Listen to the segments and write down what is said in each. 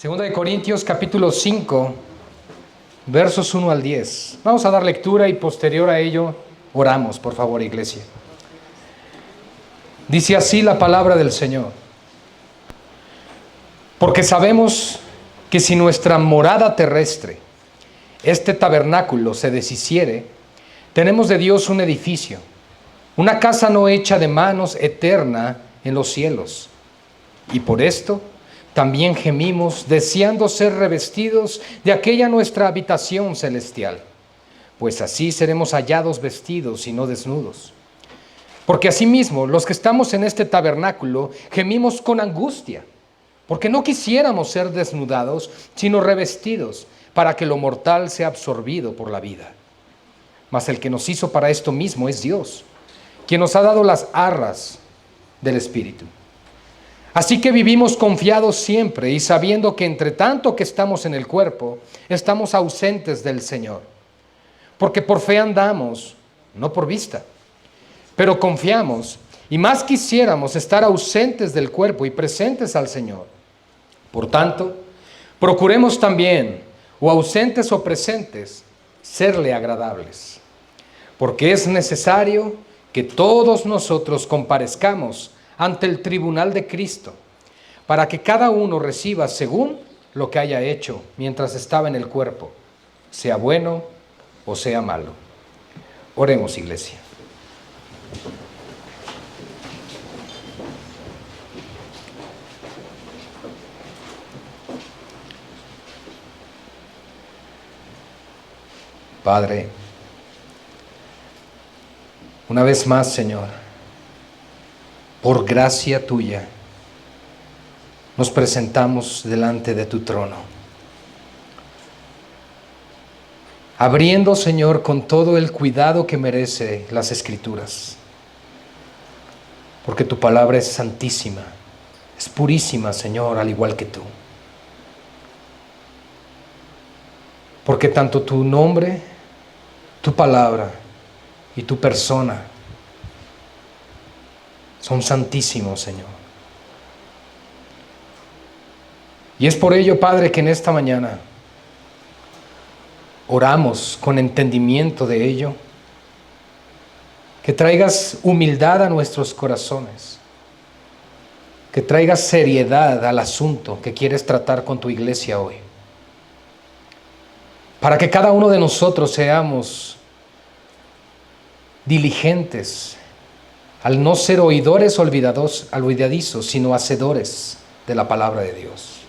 Segunda de Corintios capítulo 5, versos 1 al 10. Vamos a dar lectura y posterior a ello oramos, por favor, iglesia. Dice así la palabra del Señor. Porque sabemos que si nuestra morada terrestre, este tabernáculo, se deshiciere, tenemos de Dios un edificio, una casa no hecha de manos, eterna en los cielos. Y por esto también gemimos, deseando ser revestidos de aquella nuestra habitación celestial, pues así seremos hallados vestidos y no desnudos. Porque asimismo, los que estamos en este tabernáculo gemimos con angustia, porque no quisiéramos ser desnudados, sino revestidos, para que lo mortal sea absorbido por la vida. Mas el que nos hizo para esto mismo es Dios, quien nos ha dado las arras del Espíritu. Así que vivimos confiados siempre y sabiendo que entre tanto que estamos en el cuerpo, estamos ausentes del Señor. Porque por fe andamos, no por vista. Pero confiamos y más quisiéramos estar ausentes del cuerpo y presentes al Señor. Por tanto, procuremos también, o ausentes o presentes, serle agradables. Porque es necesario que todos nosotros comparezcamos ante el tribunal de Cristo, para que cada uno reciba según lo que haya hecho mientras estaba en el cuerpo, sea bueno o sea malo. Oremos, iglesia. Padre, una vez más, Señor, por gracia tuya, nos presentamos delante de tu trono. Abriendo, Señor, con todo el cuidado que merece las Escrituras. Porque tu palabra es santísima, es purísima, Señor, al igual que tú. Porque tanto tu nombre, tu palabra y tu persona son santísimos, Señor. Y es por ello, Padre, que en esta mañana oramos con entendimiento de ello, que traigas humildad a nuestros corazones, que traigas seriedad al asunto que quieres tratar con tu iglesia hoy, para que cada uno de nosotros seamos diligentes al no ser oidores olvidadizos, sino hacedores de la palabra de Dios.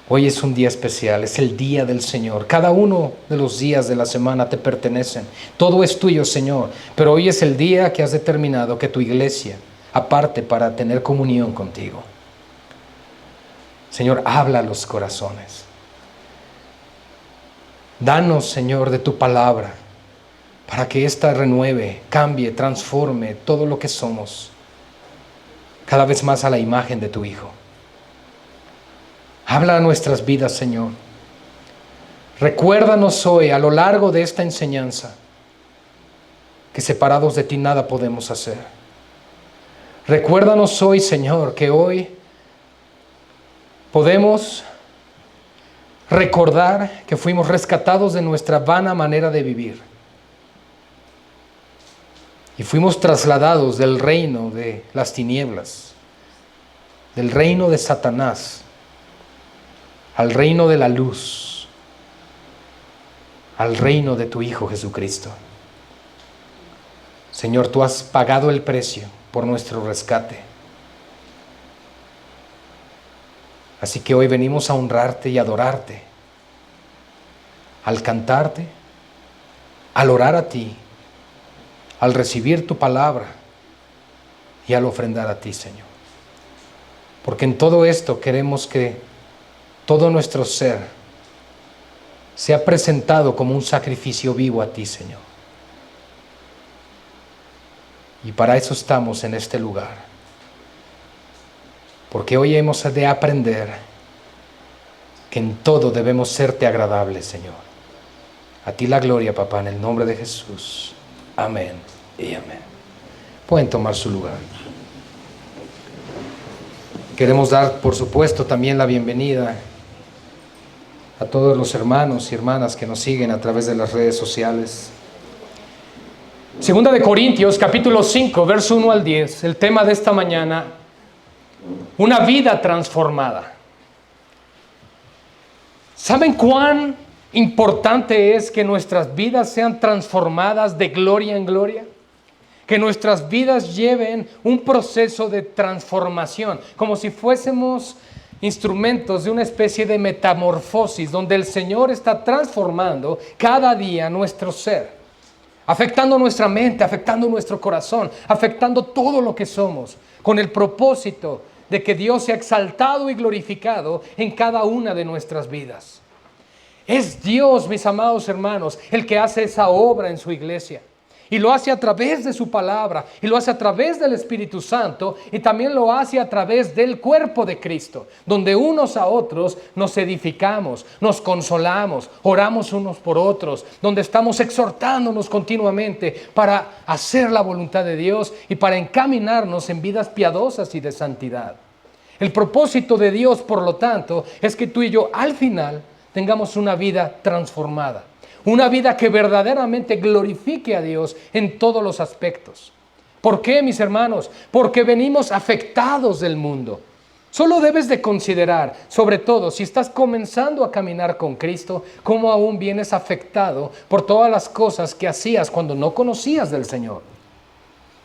Hoy es un día especial, es el día del Señor. Cada uno de los días de la semana te pertenecen. Todo es tuyo, Señor. Pero hoy es el día que has determinado que tu iglesia aparte para tener comunión contigo. Señor, habla a los corazones. Danos, Señor, de tu palabra, para que ésta renueve, cambie, transforme todo lo que somos, cada vez más a la imagen de tu Hijo. Habla a nuestras vidas, Señor. Recuérdanos hoy, a lo largo de esta enseñanza, que separados de ti nada podemos hacer. Recuérdanos hoy, Señor, que hoy podemos recordar que fuimos rescatados de nuestra vana manera de vivir y fuimos trasladados del reino de las tinieblas, del reino de Satanás, al reino de la luz, al reino de tu Hijo Jesucristo. Señor, tú has pagado el precio por nuestro rescate. Así que hoy venimos a honrarte y adorarte, al cantarte, al orar a ti, al recibir tu palabra y al ofrendar a ti, Señor. Porque en todo esto queremos que todo nuestro ser sea presentado como un sacrificio vivo a ti, Señor. Y para eso estamos en este lugar. Porque hoy hemos de aprender que en todo debemos serte agradables, Señor. A ti la gloria, papá, en el nombre de Jesús. Amén y amén. Pueden tomar su lugar. Queremos dar, por supuesto, también la bienvenida a todos los hermanos y hermanas que nos siguen a través de las redes sociales. Segunda de Corintios, capítulo 5, verso 1 al 10. El tema de esta mañana: una vida transformada. ¿Saben cuán importante es que nuestras vidas sean transformadas de gloria en gloria? Que nuestras vidas lleven un proceso de transformación, como si fuésemos instrumentos de una especie de metamorfosis, donde el Señor está transformando cada día nuestro ser, afectando nuestra mente, afectando nuestro corazón, afectando todo lo que somos, con el propósito de que Dios sea exaltado y glorificado en cada una de nuestras vidas. Es Dios, mis amados hermanos, el que hace esa obra en su iglesia. Y lo hace a través de su palabra, y lo hace a través del Espíritu Santo, y también lo hace a través del cuerpo de Cristo, donde unos a otros nos edificamos, nos consolamos, oramos unos por otros, donde estamos exhortándonos continuamente para hacer la voluntad de Dios y para encaminarnos en vidas piadosas y de santidad. El propósito de Dios, por lo tanto, es que tú y yo al final tengamos una vida transformada. Una vida que verdaderamente glorifique a Dios en todos los aspectos. ¿Por qué, mis hermanos? Porque venimos afectados del mundo. Solo debes de considerar, sobre todo si estás comenzando a caminar con Cristo, cómo aún vienes afectado por todas las cosas que hacías cuando no conocías del Señor.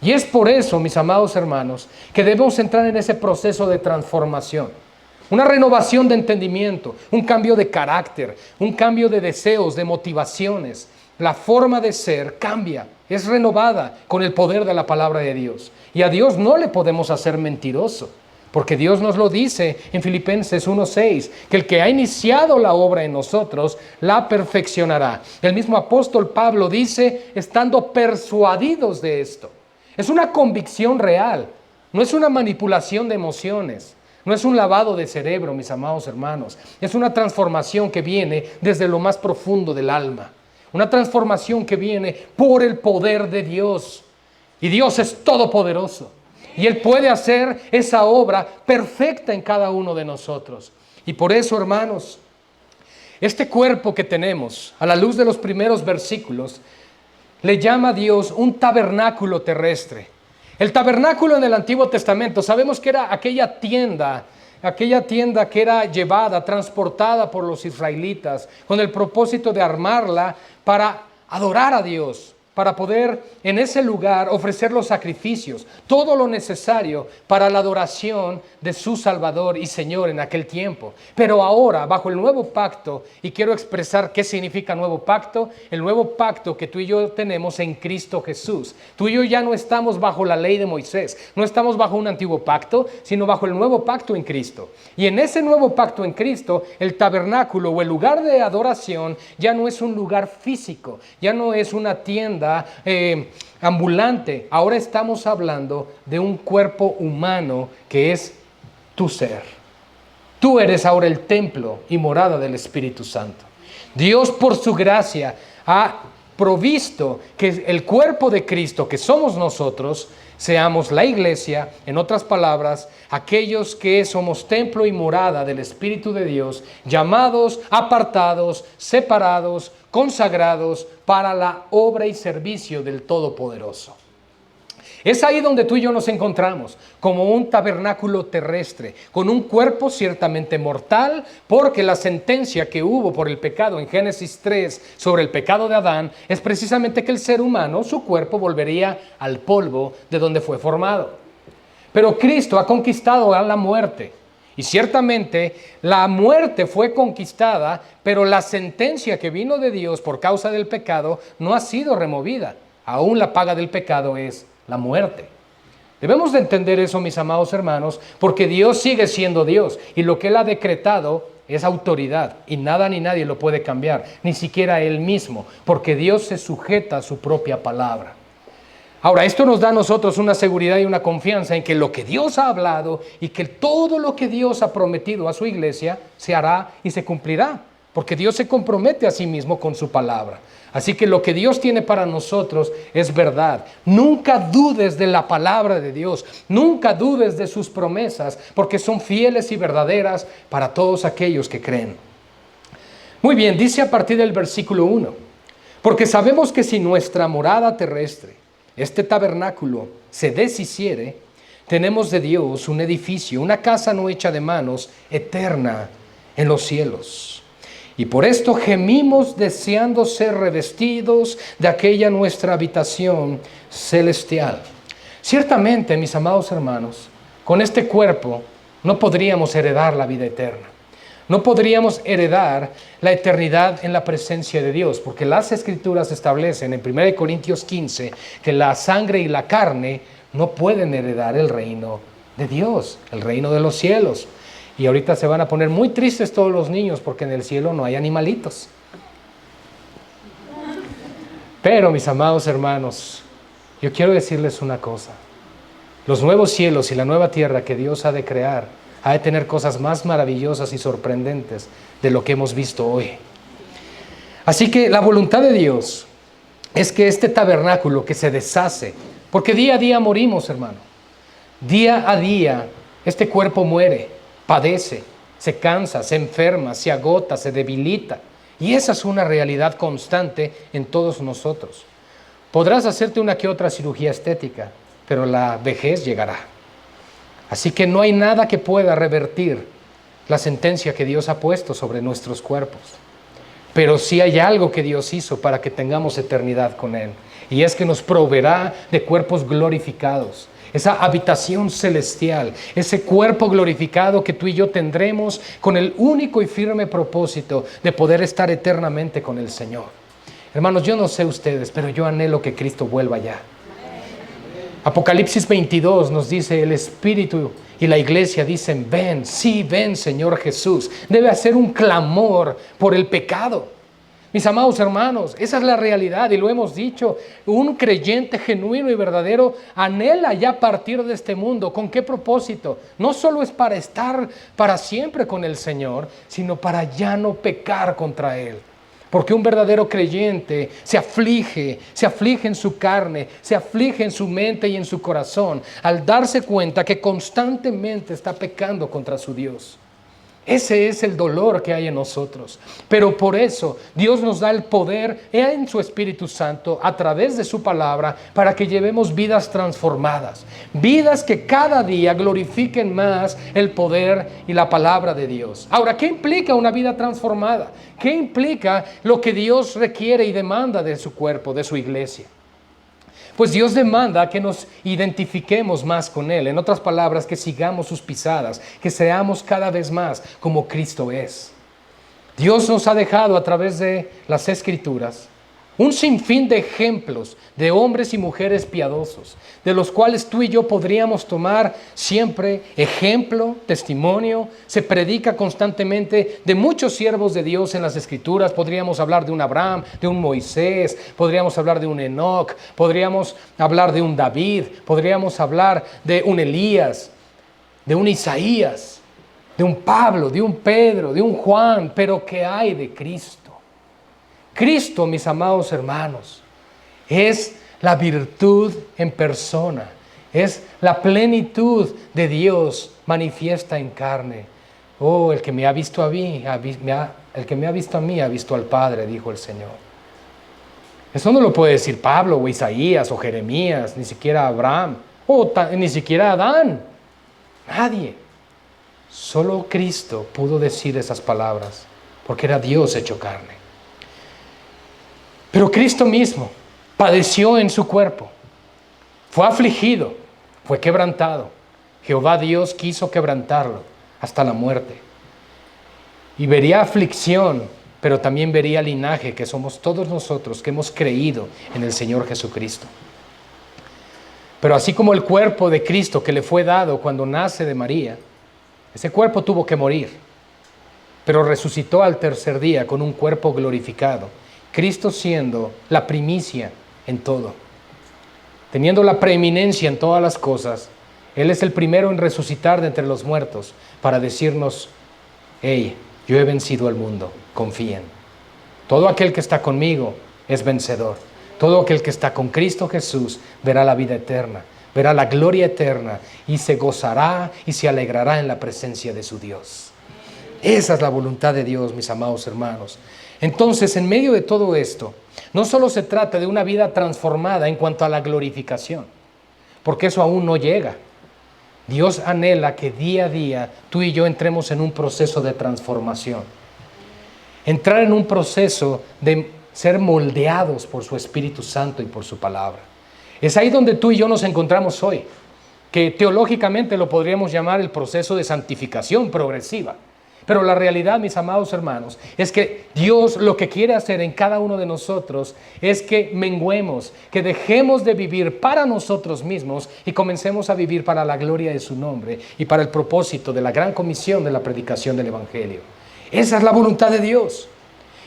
Y es por eso, mis amados hermanos, que debemos entrar en ese proceso de transformación. Una renovación de entendimiento, un cambio de carácter, un cambio de deseos, de motivaciones. La forma de ser cambia, es renovada con el poder de la palabra de Dios. Y a Dios no le podemos hacer mentiroso, porque Dios nos lo dice en Filipenses 1:6, que el que ha iniciado la obra en nosotros, la perfeccionará. El mismo apóstol Pablo dice, estando persuadidos de esto. Es una convicción real, no es una manipulación de emociones. No es un lavado de cerebro, mis amados hermanos. Es una transformación que viene desde lo más profundo del alma. Una transformación que viene por el poder de Dios. Y Dios es todopoderoso. Y Él puede hacer esa obra perfecta en cada uno de nosotros. Y por eso, hermanos, este cuerpo que tenemos, a la luz de los primeros versículos, le llama a Dios un tabernáculo terrestre. El tabernáculo en el Antiguo Testamento, sabemos que era aquella tienda que era llevada, transportada por los israelitas, con el propósito de armarla para adorar a Dios, para poder en ese lugar ofrecer los sacrificios, todo lo necesario para la adoración de su Salvador y Señor en aquel tiempo. Pero ahora, bajo el nuevo pacto, y quiero expresar qué significa nuevo pacto, el nuevo pacto que tú y yo tenemos en Cristo Jesús. Tú y yo ya no estamos bajo la ley de Moisés, no estamos bajo un antiguo pacto, sino bajo el nuevo pacto en Cristo. Y en ese nuevo pacto en Cristo, el tabernáculo o el lugar de adoración ya no es un lugar físico, ya no es una tienda ambulante. Ahora estamos hablando de un cuerpo humano que es tu ser. Tú eres ahora el templo y morada del Espíritu Santo. Dios, por su gracia, ha provisto que el cuerpo de Cristo, que somos nosotros, seamos la iglesia, en otras palabras, aquellos que somos templo y morada del Espíritu de Dios, llamados, apartados, separados, consagrados para la obra y servicio del Todopoderoso. Es ahí donde tú y yo nos encontramos, como un tabernáculo terrestre, con un cuerpo ciertamente mortal, porque la sentencia que hubo por el pecado en Génesis 3 sobre el pecado de Adán es precisamente que el ser humano, su cuerpo, volvería al polvo de donde fue formado. Pero Cristo ha conquistado a la muerte. Y ciertamente la muerte fue conquistada, pero la sentencia que vino de Dios por causa del pecado no ha sido removida. Aún la paga del pecado es la muerte. Debemos de entender eso, mis amados hermanos, porque Dios sigue siendo Dios y lo que Él ha decretado es autoridad y nada ni nadie lo puede cambiar, ni siquiera Él mismo, porque Dios se sujeta a su propia palabra. Ahora, esto nos da a nosotros una seguridad y una confianza en que lo que Dios ha hablado y que todo lo que Dios ha prometido a su iglesia se hará y se cumplirá, porque Dios se compromete a sí mismo con su palabra. Así que lo que Dios tiene para nosotros es verdad. Nunca dudes de la palabra de Dios, nunca dudes de sus promesas, porque son fieles y verdaderas para todos aquellos que creen. Muy bien, dice a partir del versículo 1, porque sabemos que si nuestra morada terrestre, este tabernáculo, se deshiciere, tenemos de Dios un edificio, una casa no hecha de manos, eterna en los cielos. Y por esto gemimos deseando ser revestidos de aquella nuestra habitación celestial. Ciertamente, mis amados hermanos, con este cuerpo no podríamos heredar la vida eterna. No podríamos heredar la eternidad en la presencia de Dios, porque las Escrituras establecen en 1 Corintios 15 que la sangre y la carne no pueden heredar el reino de Dios, el reino de los cielos. Y ahorita se van a poner muy tristes todos los niños porque en el cielo no hay animalitos. Pero, mis amados hermanos, yo quiero decirles una cosa. Los nuevos cielos y la nueva tierra que Dios ha de crear ha de tener cosas más maravillosas y sorprendentes de lo que hemos visto hoy. Así que la voluntad de Dios es que este tabernáculo que se deshace, porque día a día morimos, hermano. Día a día este cuerpo muere, padece, se cansa, se enferma, se agota, se debilita. Y esa es una realidad constante en todos nosotros. Podrás hacerte una que otra cirugía estética, pero la vejez llegará. Así que no hay nada que pueda revertir la sentencia que Dios ha puesto sobre nuestros cuerpos. Pero sí hay algo que Dios hizo para que tengamos eternidad con Él. Y es que nos proveerá de cuerpos glorificados. Esa habitación celestial, ese cuerpo glorificado que tú y yo tendremos con el único y firme propósito de poder estar eternamente con el Señor. Hermanos, yo no sé ustedes, pero yo anhelo que Cristo vuelva ya. Apocalipsis 22 nos dice, el Espíritu y la iglesia dicen, ven, sí, ven, Señor Jesús. Debe hacer un clamor por el pecado. Mis amados hermanos, esa es la realidad y lo hemos dicho. Un creyente genuino y verdadero anhela ya partir de este mundo. ¿Con qué propósito? No solo es para estar para siempre con el Señor, sino para ya no pecar contra Él. Porque un verdadero creyente se aflige en su carne, se aflige en su mente y en su corazón al darse cuenta que constantemente está pecando contra su Dios. Ese es el dolor que hay en nosotros. Pero por eso Dios nos da el poder en su Espíritu Santo a través de su palabra para que llevemos vidas transformadas. Vidas que cada día glorifiquen más el poder y la palabra de Dios. Ahora, ¿qué implica una vida transformada? ¿Qué implica lo que Dios requiere y demanda de su cuerpo, de su iglesia? Pues Dios demanda que nos identifiquemos más con Él. En otras palabras, que sigamos sus pisadas, que seamos cada vez más como Cristo es. Dios nos ha dejado a través de las Escrituras un sinfín de ejemplos de hombres y mujeres piadosos, de los cuales tú y yo podríamos tomar siempre ejemplo, testimonio. Se predica constantemente de muchos siervos de Dios en las Escrituras. Podríamos hablar de un Abraham, de un Moisés, podríamos hablar de un Enoc, podríamos hablar de un David, podríamos hablar de un Elías, de un Isaías, de un Pablo, de un Pedro, de un Juan. Pero ¿qué hay de Cristo? Cristo, mis amados hermanos, es la virtud en persona, es la plenitud de Dios manifiesta en carne. Oh, el que me ha visto a mí, el que me ha visto a mí ha visto al Padre, dijo el Señor. Eso no lo puede decir Pablo o Isaías o Jeremías, ni siquiera Abraham, ni siquiera Adán. Nadie. Solo Cristo pudo decir esas palabras, porque era Dios hecho carne. Pero Cristo mismo padeció en su cuerpo, fue afligido, fue quebrantado. Jehová Dios quiso quebrantarlo hasta la muerte. Y vería aflicción, pero también vería linaje, que somos todos nosotros que hemos creído en el Señor Jesucristo. Pero así como el cuerpo de Cristo que le fue dado cuando nace de María, ese cuerpo tuvo que morir, pero resucitó al tercer día con un cuerpo glorificado. Cristo siendo la primicia en todo. teniendo la preeminencia en todas las cosas, Él es el primero en resucitar de entre los muertos para decirnos, hey, yo he vencido al mundo, confíen. Todo aquel que está conmigo es vencedor. Todo aquel que está con Cristo Jesús verá la vida eterna, verá la gloria eterna y se gozará y se alegrará en la presencia de su Dios. Esa es la voluntad de Dios, mis amados hermanos. Entonces, en medio de todo esto, no solo se trata de una vida transformada en cuanto a la glorificación, porque eso aún no llega. Dios anhela que día a día tú y yo entremos en un proceso de transformación. Entrar en un proceso de ser moldeados por su Espíritu Santo y por su palabra. Es ahí donde tú y yo nos encontramos hoy, que teológicamente lo podríamos llamar el proceso de santificación progresiva. Pero la realidad, mis amados hermanos, es que Dios lo que quiere hacer en cada uno de nosotros es que menguemos, que dejemos de vivir para nosotros mismos y comencemos a vivir para la gloria de su nombre y para el propósito de la gran comisión de la predicación del Evangelio. Esa es la voluntad de Dios.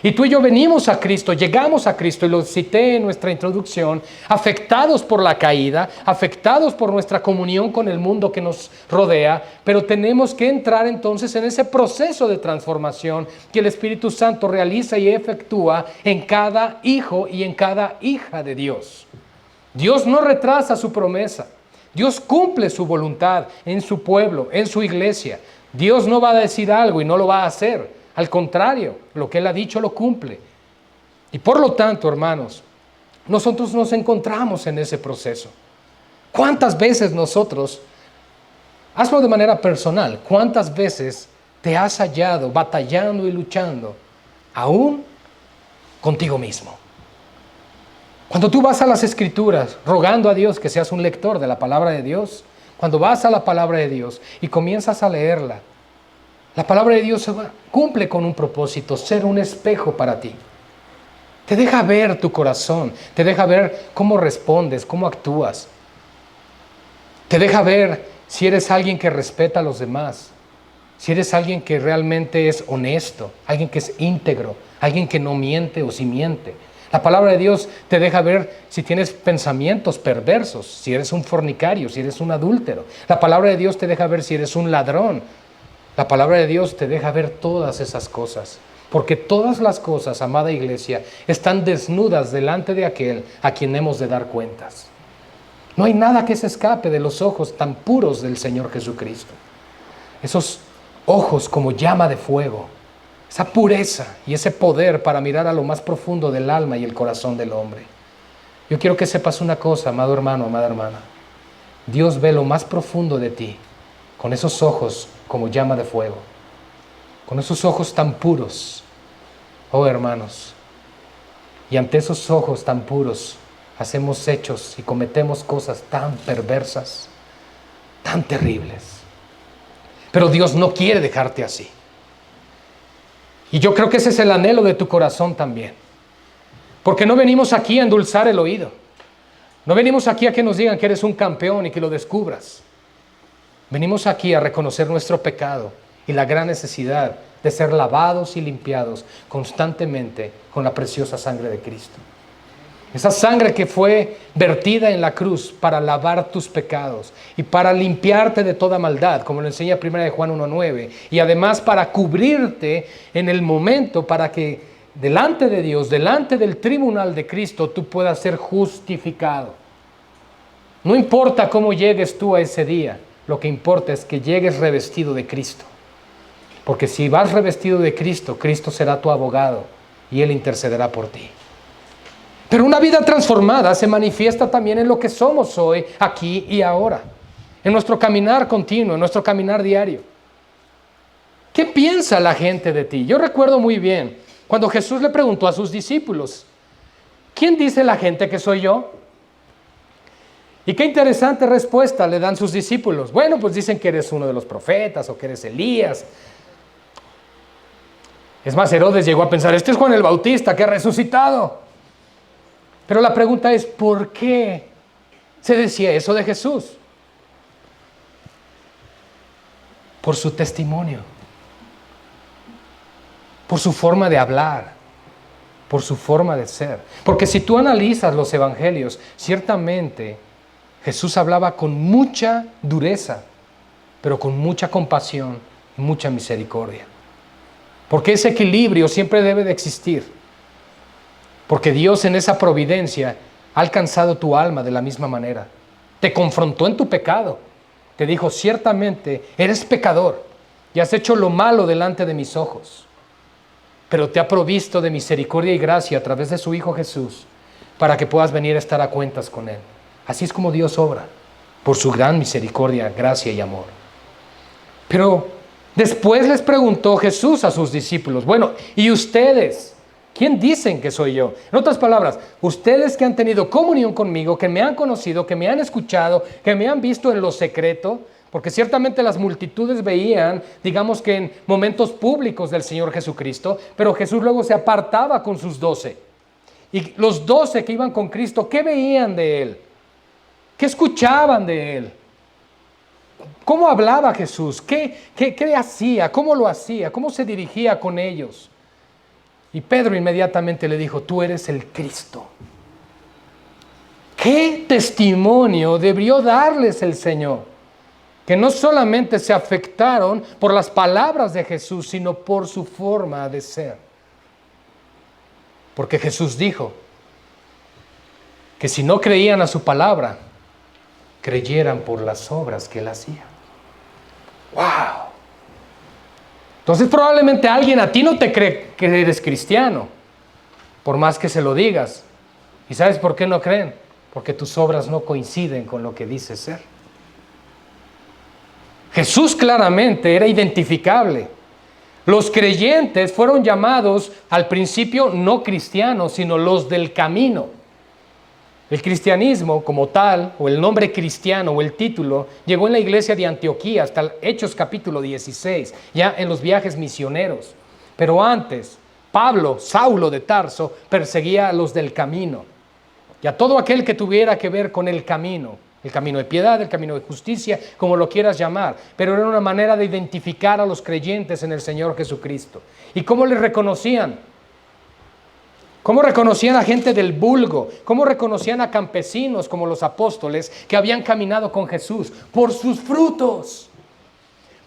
Y tú y yo venimos a Cristo, llegamos a Cristo, y lo cité en nuestra introducción, afectados por la caída, afectados por nuestra comunión con el mundo que nos rodea, pero tenemos que entrar entonces en ese proceso de transformación que el Espíritu Santo realiza y efectúa en cada hijo y en cada hija de Dios. Dios no retrasa su promesa, Dios cumple su voluntad en su pueblo, en su iglesia. Dios no va a decir algo y no lo va a hacer. Al contrario, lo que Él ha dicho lo cumple. Y por lo tanto, hermanos, nosotros nos encontramos en ese proceso. ¿Cuántas veces nosotros, hazlo de manera personal, cuántas veces te has hallado batallando y luchando, aún contigo mismo? Cuando tú vas a las Escrituras rogando a Dios que seas un lector de la palabra de Dios, cuando vas a la palabra de Dios y comienzas a leerla, la palabra de Dios cumple con un propósito, ser un espejo para ti. Te deja ver tu corazón, te deja ver cómo respondes, cómo actúas. Te deja ver si eres alguien que respeta a los demás, si eres alguien que realmente es honesto, alguien que es íntegro, alguien que no miente o si miente. La palabra de Dios te deja ver si tienes pensamientos perversos, si eres un fornicario, si eres un adúltero. La palabra de Dios te deja ver si eres un ladrón. La palabra de Dios te deja ver todas esas cosas, porque todas las cosas, amada iglesia, están desnudas delante de aquel a quien hemos de dar cuentas. No hay nada que se escape de los ojos tan puros del Señor Jesucristo. Esos ojos como llama de fuego, esa pureza y ese poder para mirar a lo más profundo del alma y el corazón del hombre. Yo quiero que sepas una cosa, amado hermano, amada hermana. Dios ve lo más profundo de ti, con esos ojos como llama de fuego, con esos ojos tan puros, oh hermanos, y ante esos ojos tan puros hacemos hechos y cometemos cosas tan perversas, tan terribles, pero Dios no quiere dejarte así, y yo creo que ese es el anhelo de tu corazón también, porque no venimos aquí a endulzar el oído, no venimos aquí a que nos digan que eres un campeón y que lo descubras. Venimos aquí a reconocer nuestro pecado y la gran necesidad de ser lavados y limpiados constantemente con la preciosa sangre de Cristo. Esa sangre que fue vertida en la cruz para lavar tus pecados y para limpiarte de toda maldad, como lo enseña 1 Juan 1:9, y además para cubrirte en el momento para que delante de Dios, delante del tribunal de Cristo, tú puedas ser justificado. No importa cómo llegues tú a ese día, lo que importa es que llegues revestido de Cristo. Porque si vas revestido de Cristo, Cristo será tu abogado y Él intercederá por ti. Pero una vida transformada se manifiesta también en lo que somos hoy, aquí y ahora. En nuestro caminar continuo, en nuestro caminar diario. ¿Qué piensa la gente de ti? Yo recuerdo muy bien cuando Jesús le preguntó a sus discípulos, ¿quién dice la gente que soy yo? Y qué interesante respuesta le dan sus discípulos. Bueno, pues dicen que eres uno de los profetas o que eres Elías. Es más, Herodes llegó a pensar, este es Juan el Bautista que ha resucitado. Pero la pregunta es, ¿por qué se decía eso de Jesús? Por su testimonio, por su forma de hablar, por su forma de ser. Porque si tú analizas los evangelios, ciertamente Jesús hablaba con mucha dureza, pero con mucha compasión y mucha misericordia. Porque ese equilibrio siempre debe de existir. Porque Dios en esa providencia ha alcanzado tu alma de la misma manera. Te confrontó en tu pecado. Te dijo, ciertamente eres pecador y has hecho lo malo delante de mis ojos. Pero te ha provisto de misericordia y gracia a través de su Hijo Jesús para que puedas venir a estar a cuentas con Él. Así es como Dios obra, por su gran misericordia, gracia y amor. Pero después les preguntó Jesús a sus discípulos, bueno, ¿y ustedes? ¿Quién dicen que soy yo? En otras palabras, ustedes que han tenido comunión conmigo, que me han conocido, que me han escuchado, que me han visto en lo secreto, porque ciertamente las multitudes veían, digamos que en momentos públicos del Señor Jesucristo, pero Jesús luego se apartaba con sus 12. Y los 12 que iban con Cristo, ¿qué veían de Él? ¿Qué escuchaban de Él? ¿Cómo hablaba Jesús? ¿Qué hacía? ¿Cómo lo hacía? ¿Cómo se dirigía con ellos? Y Pedro inmediatamente le dijo, tú eres el Cristo. ¿Qué testimonio debió darles el Señor? Que no solamente se afectaron por las palabras de Jesús, sino por su forma de ser. Porque Jesús dijo que si no creían a su palabra, creyeran por las obras que Él hacía. ¡Wow! Entonces probablemente alguien a ti no te cree que eres cristiano, por más que se lo digas. ¿Y sabes por qué no creen? Porque tus obras no coinciden con lo que dices ser. Jesús claramente era identificable. Los creyentes fueron llamados al principio no cristianos, sino los del camino. El cristianismo como tal, o el nombre cristiano, o el título, llegó en la iglesia de Antioquía hasta Hechos capítulo 16, ya en los viajes misioneros. Pero antes, Pablo, Saulo de Tarso, perseguía a los del camino. Y a todo aquel que tuviera que ver con el camino de piedad, el camino de justicia, como lo quieras llamar. Pero era una manera de identificar a los creyentes en el Señor Jesucristo. ¿Y cómo les reconocían? ¿Cómo reconocían a gente del vulgo? ¿Cómo reconocían a campesinos como los apóstoles que habían caminado con Jesús? Por sus frutos,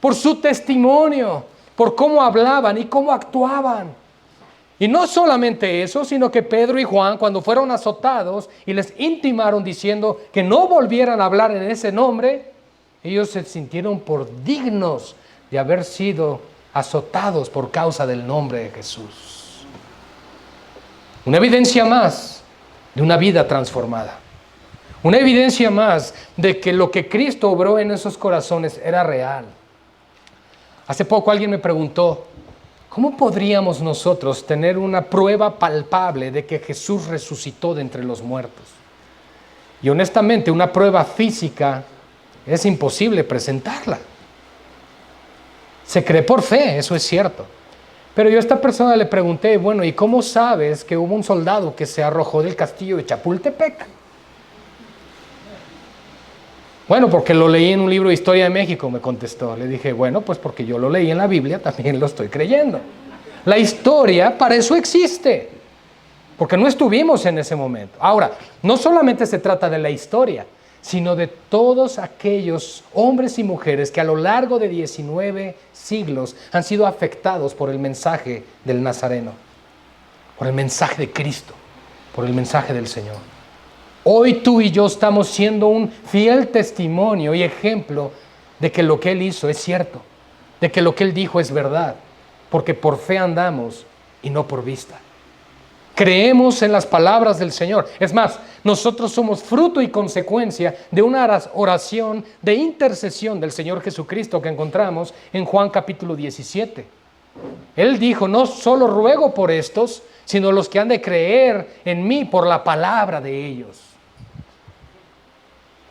por su testimonio, por cómo hablaban y cómo actuaban. Y no solamente eso, sino que Pedro y Juan, cuando fueron azotados y les intimaron diciendo que no volvieran a hablar en ese nombre, ellos se sintieron por dignos de haber sido azotados por causa del nombre de Jesús. Una evidencia más de una vida transformada. Una evidencia más de que lo que Cristo obró en esos corazones era real. Hace poco alguien me preguntó, ¿cómo podríamos nosotros tener una prueba palpable de que Jesús resucitó de entre los muertos? Y honestamente, una prueba física es imposible presentarla. Se cree por fe, eso es cierto. Pero yo a esta persona le pregunté, bueno, ¿y cómo sabes que hubo un soldado que se arrojó del castillo de Chapultepec? Bueno, porque lo leí en un libro de Historia de México, me contestó. Le dije, bueno, pues porque yo lo leí en la Biblia, también lo estoy creyendo. La historia para eso existe, porque no estuvimos en ese momento. Ahora, no solamente se trata de la historia, sino de todos aquellos hombres y mujeres que a lo largo de 19 siglos han sido afectados por el mensaje del Nazareno, por el mensaje de Cristo, por el mensaje del Señor. Hoy tú y yo estamos siendo un fiel testimonio y ejemplo de que lo que Él hizo es cierto, de que lo que Él dijo es verdad, porque por fe andamos y no por vista. Creemos en las palabras del Señor. Es más, nosotros somos fruto y consecuencia de una oración de intercesión del Señor Jesucristo que encontramos en Juan capítulo 17. Él dijo, no solo ruego por estos, sino los que han de creer en mí por la palabra de ellos.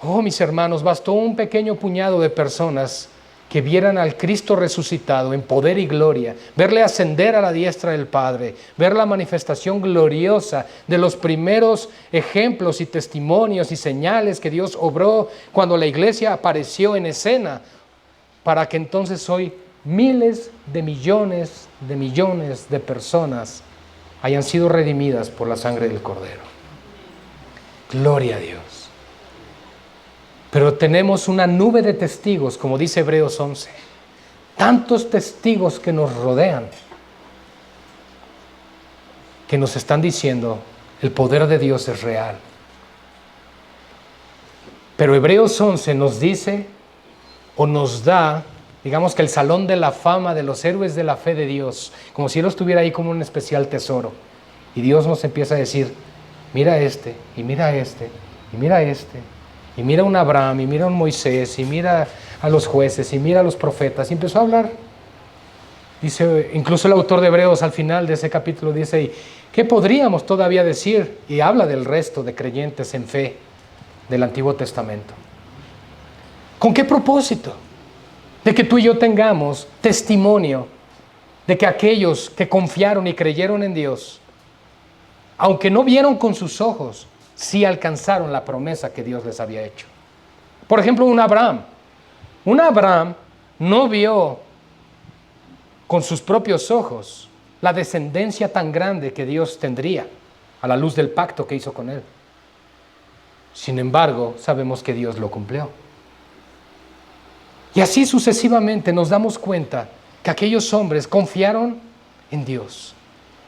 Oh, mis hermanos, bastó un pequeño puñado de personas que vieran al Cristo resucitado en poder y gloria, verle ascender a la diestra del Padre, ver la manifestación gloriosa de los primeros ejemplos y testimonios y señales que Dios obró cuando la iglesia apareció en escena, para que entonces hoy miles de millones de personas hayan sido redimidas por la sangre del Cordero. Gloria a Dios. Pero tenemos una nube de testigos, como dice Hebreos 11. Tantos testigos que nos rodean, que nos están diciendo, el poder de Dios es real. Pero Hebreos 11 nos dice, o nos da, digamos que el salón de la fama de los héroes de la fe de Dios, como si Él estuviera ahí como un especial tesoro. Y Dios nos empieza a decir, mira este, y mira este, y mira este, y mira a un Abraham, y mira a un Moisés, y mira a los jueces, y mira a los profetas. Y empezó a hablar. Dice, incluso el autor de Hebreos al final de ese capítulo dice, ¿qué podríamos todavía decir? Y habla del resto de creyentes en fe del Antiguo Testamento. ¿Con qué propósito? De que tú y yo tengamos testimonio de que aquellos que confiaron y creyeron en Dios, aunque no vieron con sus ojos, sí alcanzaron la promesa que Dios les había hecho. Por ejemplo, un Abraham. Un Abraham no vio con sus propios ojos la descendencia tan grande que Dios tendría a la luz del pacto que hizo con él. Sin embargo, sabemos que Dios lo cumplió. Y así sucesivamente nos damos cuenta que aquellos hombres confiaron en Dios.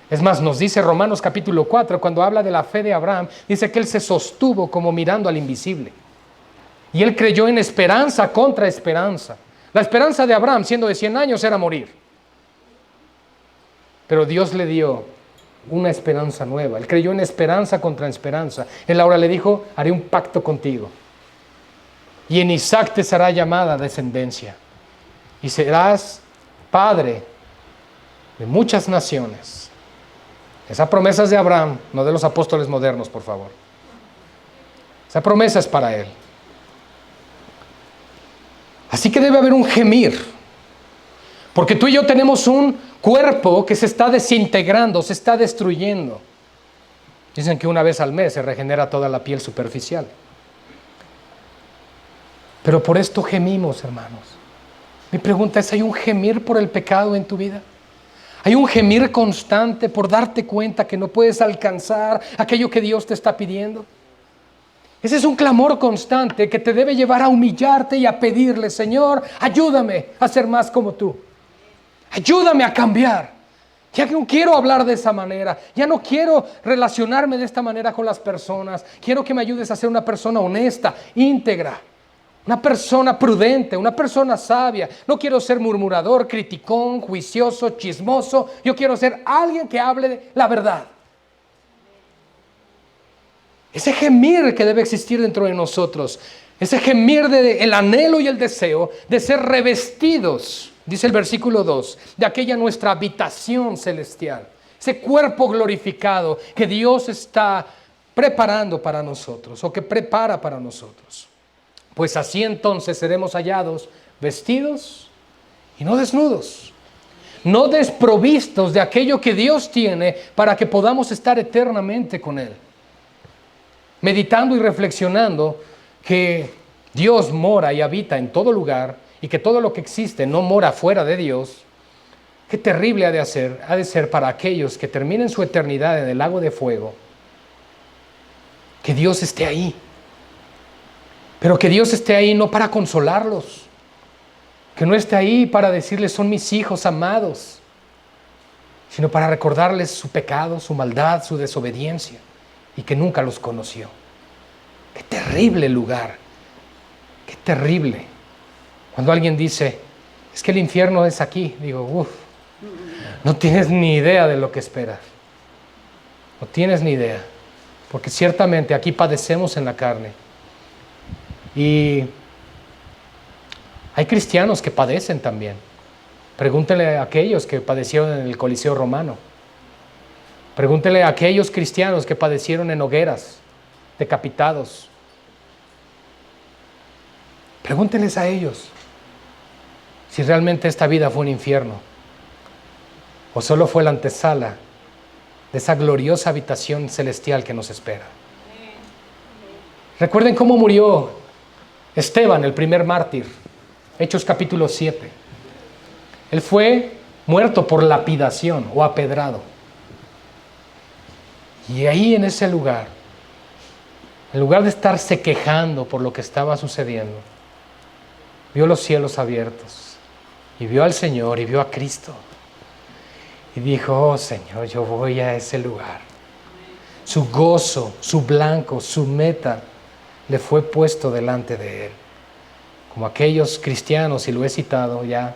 Es más, nos dice Romanos capítulo 4, cuando habla de la fe de Abraham, dice que él se sostuvo como mirando al invisible. Y él creyó en esperanza contra esperanza. La esperanza de Abraham, siendo de 100 años, era morir. Pero Dios le dio una esperanza nueva. Él creyó en esperanza contra esperanza. Él ahora le dijo, haré un pacto contigo. Y en Isaac te será llamada descendencia. Y serás padre de muchas naciones. Esa promesa es de Abraham, no de los apóstoles modernos, por favor. Esa promesa es para él. Así que debe haber un gemir. Porque tú y yo tenemos un cuerpo que se está desintegrando, se está destruyendo. Dicen que una vez al mes se regenera toda la piel superficial. Pero por esto gemimos, hermanos. Mi pregunta es, ¿hay un gemir por el pecado en tu vida? ¿Hay un gemir constante por darte cuenta que no puedes alcanzar aquello que Dios te está pidiendo? Ese es un clamor constante que te debe llevar a humillarte y a pedirle, Señor, ayúdame a ser más como tú. Ayúdame a cambiar. Ya que no quiero hablar de esa manera. Ya no quiero relacionarme de esta manera con las personas. Quiero que me ayudes a ser una persona honesta, íntegra. Una persona prudente, una persona sabia. No quiero ser murmurador, criticón, juicioso, chismoso. Yo quiero ser alguien que hable la verdad. Ese gemir que debe existir dentro de nosotros. Ese gemir el anhelo y el deseo de ser revestidos, dice el versículo 2, de aquella nuestra habitación celestial. Ese cuerpo glorificado que Dios está preparando para nosotros o que prepara para nosotros. Pues así entonces seremos hallados vestidos y no desnudos, no desprovistos de aquello que Dios tiene para que podamos estar eternamente con Él. Meditando y reflexionando que Dios mora y habita en todo lugar y que todo lo que existe no mora fuera de Dios, qué terrible ha de ser para aquellos que terminen su eternidad en el lago de fuego, que Dios esté ahí. Pero que Dios esté ahí no para consolarlos, que no esté ahí para decirles son mis hijos amados, sino para recordarles su pecado, su maldad, su desobediencia y que nunca los conoció. Qué terrible lugar, qué terrible. Cuando alguien dice, es que el infierno es aquí, digo, no tienes ni idea de lo que esperas. No tienes ni idea, porque ciertamente aquí padecemos en la carne. Y hay cristianos que padecen también. Pregúntele a aquellos que padecieron en el Coliseo Romano. Pregúntele a aquellos cristianos que padecieron en hogueras, decapitados. Pregúntenles a ellos si realmente esta vida fue un infierno o solo fue la antesala de esa gloriosa habitación celestial que nos espera. Recuerden cómo murió Esteban, el primer mártir, Hechos capítulo 7. Él fue muerto por lapidación o apedrado. Y ahí en ese lugar, en lugar de estarse quejando por lo que estaba sucediendo, vio los cielos abiertos y vio al Señor y vio a Cristo. Y dijo: oh Señor, yo voy a ese lugar. Su gozo, su blanco, su meta le fue puesto delante de él. Como aquellos cristianos, y lo he citado ya,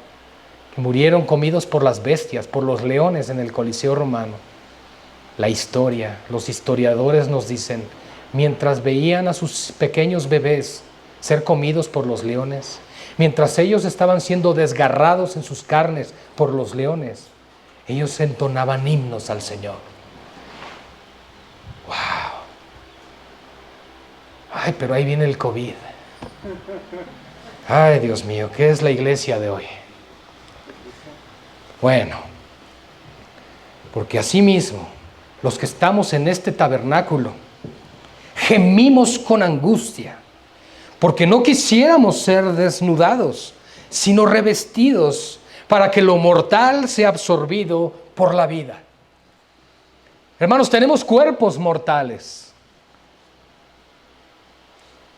que murieron comidos por las bestias, por los leones en el Coliseo romano. La historia, los historiadores nos dicen, mientras veían a sus pequeños bebés ser comidos por los leones, mientras ellos estaban siendo desgarrados en sus carnes por los leones, ellos entonaban himnos al Señor. ¡Wow! Ay, pero ahí viene el COVID. Ay, Dios mío, ¿qué es la iglesia de hoy? Bueno, porque asimismo, los que estamos en este tabernáculo, gemimos con angustia, porque no quisiéramos ser desnudados, sino revestidos, para que lo mortal sea absorbido por la vida. Hermanos, tenemos cuerpos mortales.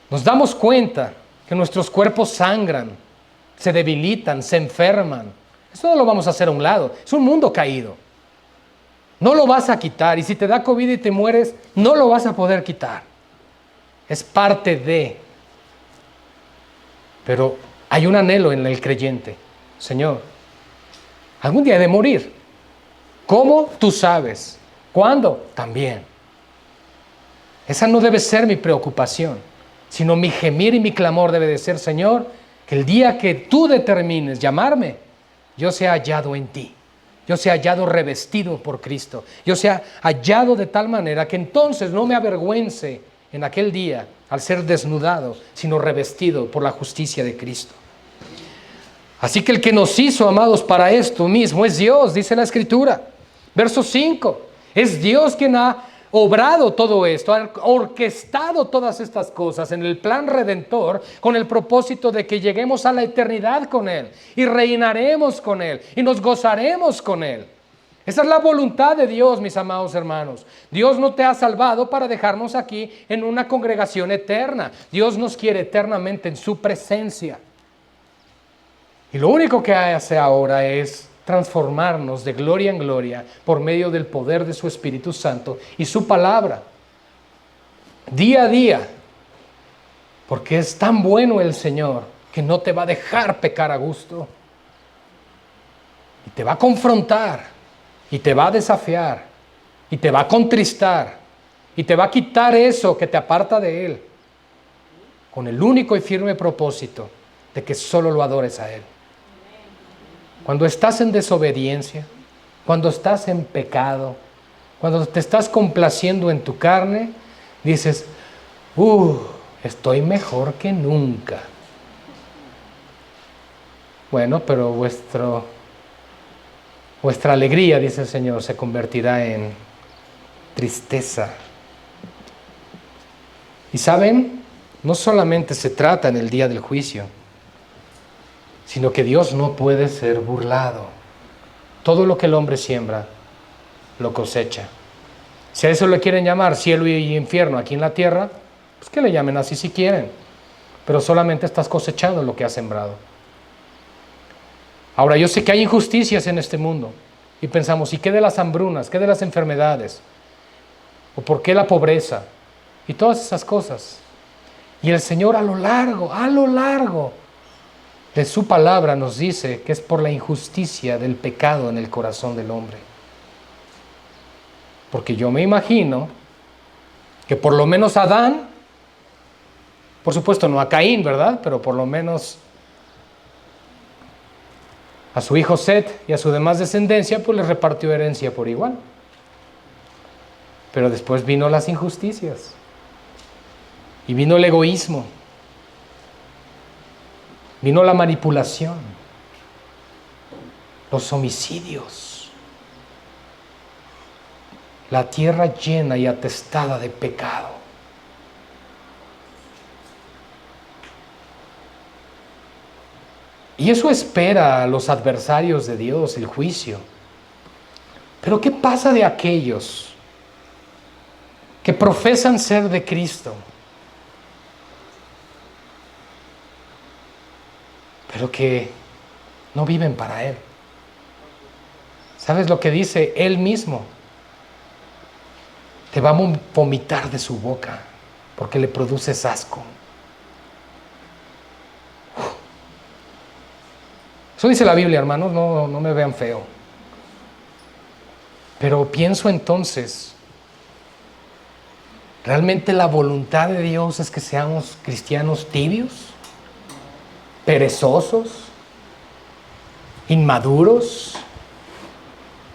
Nos damos cuenta que nuestros cuerpos sangran, se debilitan, se enferman. Eso no lo vamos a hacer a un lado. Es un mundo caído. No lo vas a quitar. Y si te da COVID y te mueres, no lo vas a poder quitar. Es parte de. Pero hay un anhelo en el creyente. Señor, algún día he de morir. ¿Cómo? Tú sabes. ¿Cuándo? También. Esa no debe ser mi preocupación, sino mi gemir y mi clamor debe de ser: Señor, que el día que tú determines llamarme, yo sea hallado en ti. Yo sea hallado revestido por Cristo. Yo sea hallado de tal manera que entonces no me avergüence en aquel día al ser desnudado, sino revestido por la justicia de Cristo. Así que el que nos hizo, amados, para esto mismo es Dios, dice la Escritura. Verso 5, es Dios quien ha obrado todo esto, ha orquestado todas estas cosas en el plan redentor con el propósito de que lleguemos a la eternidad con Él y reinaremos con Él y nos gozaremos con Él. Esa es la voluntad de Dios, mis amados hermanos. Dios no te ha salvado para dejarnos aquí en una congregación eterna. Dios nos quiere eternamente en su presencia. Y lo único que hace ahora es transformarnos de gloria en gloria por medio del poder de su Espíritu Santo y su palabra, día a día, porque es tan bueno el Señor que no te va a dejar pecar a gusto, y te va a confrontar, y te va a desafiar, y te va a contristar, y te va a quitar eso que te aparta de Él, con el único y firme propósito de que solo lo adores a Él. Cuando estás en desobediencia, cuando estás en pecado, cuando te estás complaciendo en tu carne, dices: estoy mejor que nunca. Bueno, pero vuestra alegría, dice el Señor, se convertirá en tristeza. Y saben, no solamente se trata en el día del juicio, sino que Dios no puede ser burlado. Todo lo que el hombre siembra, lo cosecha. Si a eso le quieren llamar cielo y infierno aquí en la tierra, pues que le llamen así si quieren. Pero solamente estás cosechando lo que has sembrado. Ahora, yo sé que hay injusticias en este mundo. Y pensamos: ¿y qué de las hambrunas? ¿Qué de las enfermedades? ¿O por qué la pobreza? Y todas esas cosas. Y el Señor a lo largo de su palabra nos dice que es por la injusticia del pecado en el corazón del hombre. Porque yo me imagino que por lo menos Adán, por supuesto no a Caín, ¿verdad? Pero por lo menos a su hijo Set y a su demás descendencia, pues les repartió herencia por igual. Pero después vino las injusticias y vino el egoísmo. Vino la manipulación, los homicidios, la tierra llena y atestada de pecado. Y eso espera a los adversarios de Dios, el juicio. Pero ¿qué pasa de aquellos que profesan ser de Cristo, pero que no viven para Él. ¿Sabes lo que dice Él mismo? Te va a vomitar de su boca porque le produces asco. Eso dice la Biblia, hermanos, no me vean feo. Pero pienso entonces, ¿realmente la voluntad de Dios es que seamos cristianos tibios, perezosos, inmaduros,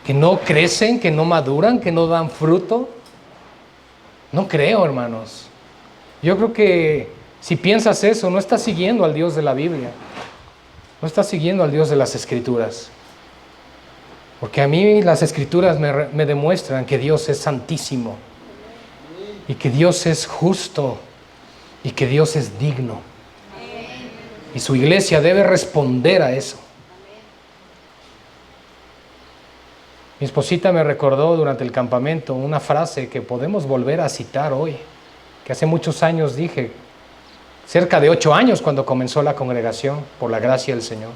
que no crecen, que no maduran, que no dan fruto? No creo, hermanos. Yo creo que si piensas eso, no estás siguiendo al Dios de la Biblia. No estás siguiendo al Dios de las Escrituras. Porque a mí las Escrituras me demuestran que Dios es santísimo. Y que Dios es justo. Y que Dios es digno. Y su iglesia debe responder a eso. Mi esposita me recordó durante el campamento una frase que podemos volver a citar hoy, que hace muchos años dije, cerca de 8 años cuando comenzó la congregación, por la gracia del Señor.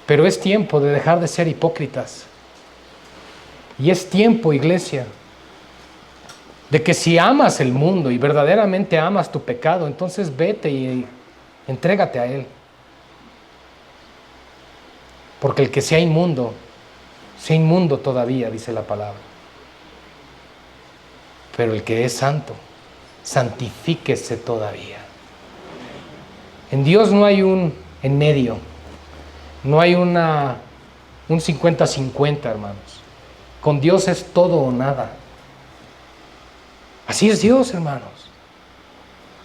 Pero es tiempo de dejar de ser hipócritas. Y es tiempo, iglesia, de que si amas el mundo y verdaderamente amas tu pecado, entonces vete y entrégate a Él. Porque el que sea inmundo todavía, dice la palabra. Pero el que es santo, santifíquese todavía. En Dios no hay un en medio, no hay un 50-50, hermanos. Con Dios es todo o nada. Así es Dios, hermanos.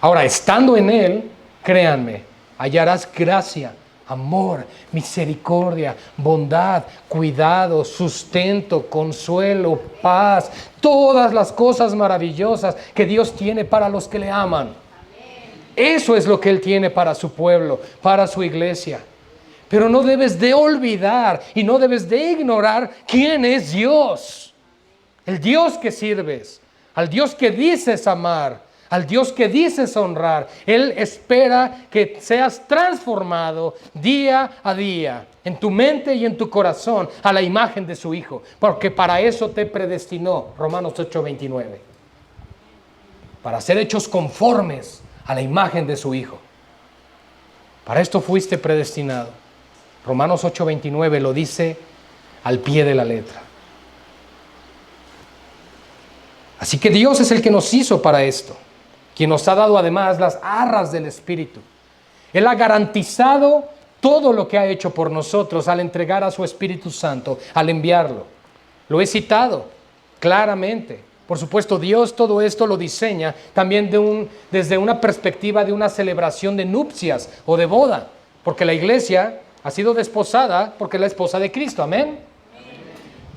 Ahora, estando en Él, créanme, hallarás gracia, amor, misericordia, bondad, cuidado, sustento, consuelo, paz, todas las cosas maravillosas que Dios tiene para los que le aman. Eso es lo que Él tiene para su pueblo, para su iglesia. Pero no debes de olvidar y no debes de ignorar quién es Dios. El Dios que sirves, al Dios que dices amar, al Dios que dices honrar. Él espera que seas transformado día a día, en tu mente y en tu corazón, a la imagen de su Hijo. Porque para eso te predestinó, Romanos 8:29. Para ser hechos conformes a la imagen de su Hijo. Para esto fuiste predestinado. Romanos 8:29 lo dice al pie de la letra. Así que Dios es el que nos hizo para esto, quien nos ha dado además las arras del Espíritu. Él ha garantizado todo lo que ha hecho por nosotros al entregar a su Espíritu Santo, al enviarlo. Lo he citado claramente. Por supuesto, Dios todo esto lo diseña también desde una perspectiva de una celebración de nupcias o de boda, porque la iglesia ha sido desposada porque es la esposa de Cristo. Amén.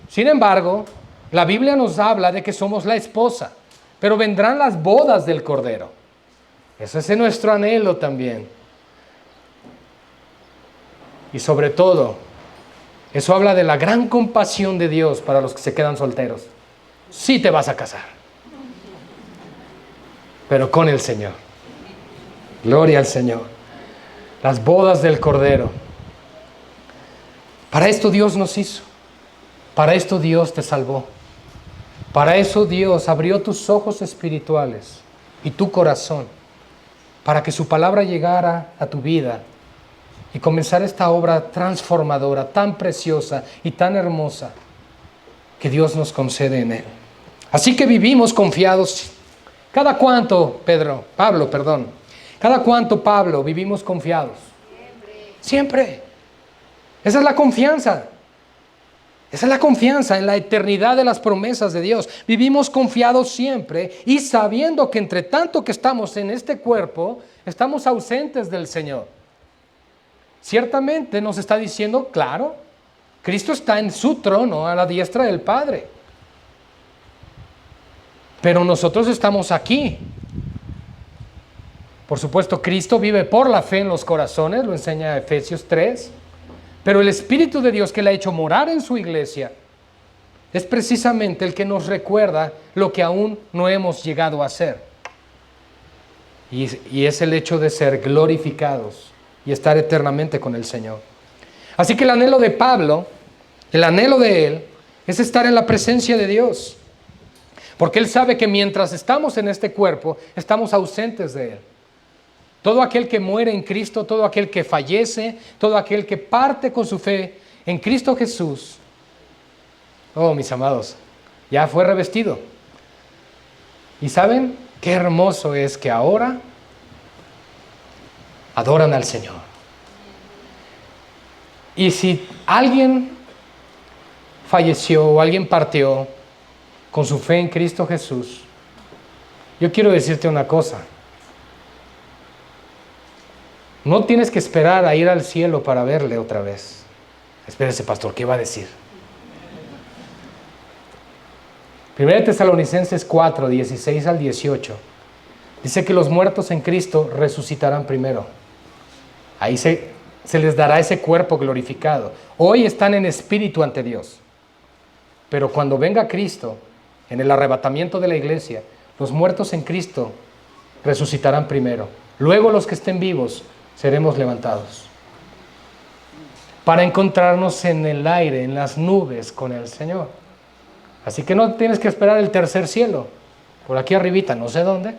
Sin embargo, la Biblia nos habla de que somos la esposa, pero vendrán las bodas del Cordero. Ese es nuestro anhelo también. Y sobre todo, eso habla de la gran compasión de Dios para los que se quedan solteros. Sí te vas a casar, pero con el Señor. Gloria al Señor. Las bodas del Cordero. Para esto Dios nos hizo. Para esto Dios te salvó. Para eso Dios abrió tus ojos espirituales y tu corazón, para que su palabra llegara a tu vida y comenzara esta obra transformadora, tan preciosa y tan hermosa que Dios nos concede en Él. Así que vivimos confiados. ¿Cada cuánto, Pablo, vivimos confiados? Siempre. Esa es la confianza. Esa es la confianza en la eternidad de las promesas de Dios. Vivimos confiados siempre y sabiendo que entre tanto que estamos en este cuerpo, estamos ausentes del Señor. Ciertamente nos está diciendo, claro, Cristo está en su trono a la diestra del Padre. Pero nosotros estamos aquí. Por supuesto, Cristo vive por la fe en los corazones, lo enseña Efesios 3. Pero el Espíritu de Dios que le ha hecho morar en su iglesia es precisamente el que nos recuerda lo que aún no hemos llegado a hacer. y es el hecho de ser glorificados y estar eternamente con el Señor. Así que el anhelo de Pablo, el anhelo de él, es estar en la presencia de Dios. Porque él sabe que mientras estamos en este cuerpo, estamos ausentes de él. Todo aquel que muere en Cristo, todo aquel que fallece, todo aquel que parte con su fe en Cristo Jesús, oh, mis amados, ya fue revestido. ¿Y saben qué hermoso es que ahora adoran al Señor? Y si alguien falleció o alguien partió con su fe en Cristo Jesús, yo quiero decirte una cosa. No tienes que esperar a ir al cielo para verle otra vez. Espérese, pastor, ¿qué va a decir? 1 Tesalonicenses 4, 16 al 18. Dice que los muertos en Cristo resucitarán primero. Ahí se les dará ese cuerpo glorificado. Hoy están en espíritu ante Dios. Pero cuando venga Cristo, en el arrebatamiento de la iglesia, los muertos en Cristo resucitarán primero. Luego los que estén vivos seremos levantados para encontrarnos en el aire, en las nubes con el Señor. Así que no tienes que esperar el tercer cielo, por aquí arribita, no sé dónde,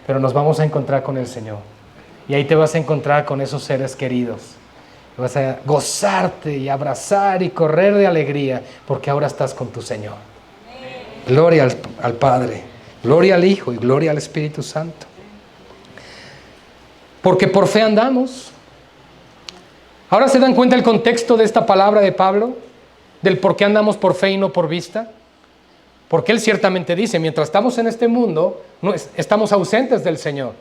pero nos vamos a encontrar con el Señor. Y ahí te vas a encontrar con esos seres queridos. Vas a gozarte y abrazar y correr de alegría, porque ahora estás con tu Señor. Gloria al Padre, gloria al Hijo y gloria al Espíritu Santo. Porque por fe andamos. ¿Ahora se dan cuenta el contexto de esta palabra de Pablo? Del por qué andamos por fe y no por vista. Porque él ciertamente dice, mientras estamos en este mundo, estamos ausentes del Señor.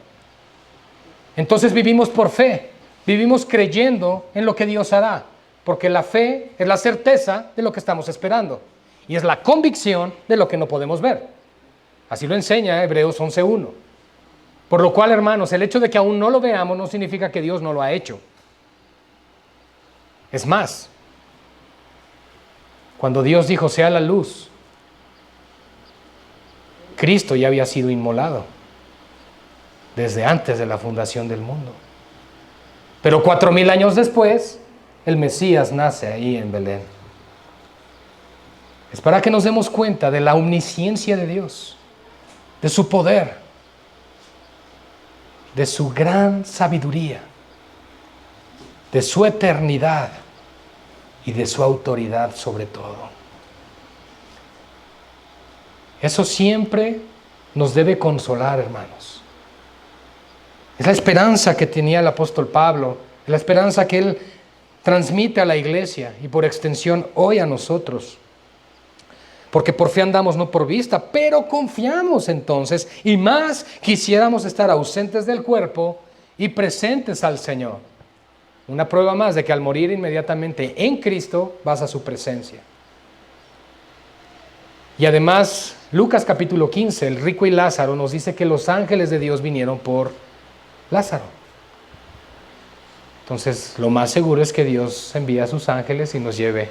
Entonces vivimos por fe, vivimos creyendo en lo que Dios hará. Porque la fe es la certeza de lo que estamos esperando. Y es la convicción de lo que no podemos ver. Así lo enseña Hebreos 11:1. Por lo cual, hermanos, el hecho de que aún no lo veamos no significa que Dios no lo ha hecho. Es más, cuando Dios dijo, sea la luz, Cristo ya había sido inmolado desde antes de la fundación del mundo. Pero 4000 años después, el Mesías nace ahí en Belén. Es para que nos demos cuenta de la omnisciencia de Dios, de su poder, de su gran sabiduría, de su eternidad y de su autoridad sobre todo. Eso siempre nos debe consolar, hermanos. Es la esperanza que tenía el apóstol Pablo, es la esperanza que él transmite a la iglesia y por extensión hoy a nosotros. Porque por fe andamos, no por vista, pero confiamos entonces, y más quisiéramos estar ausentes del cuerpo y presentes al Señor. Una prueba más de que al morir inmediatamente en Cristo vas a su presencia. Y además, Lucas capítulo 15, el rico y Lázaro nos dice que los ángeles de Dios vinieron por Lázaro. Entonces, lo más seguro es que Dios envía a sus ángeles y nos lleve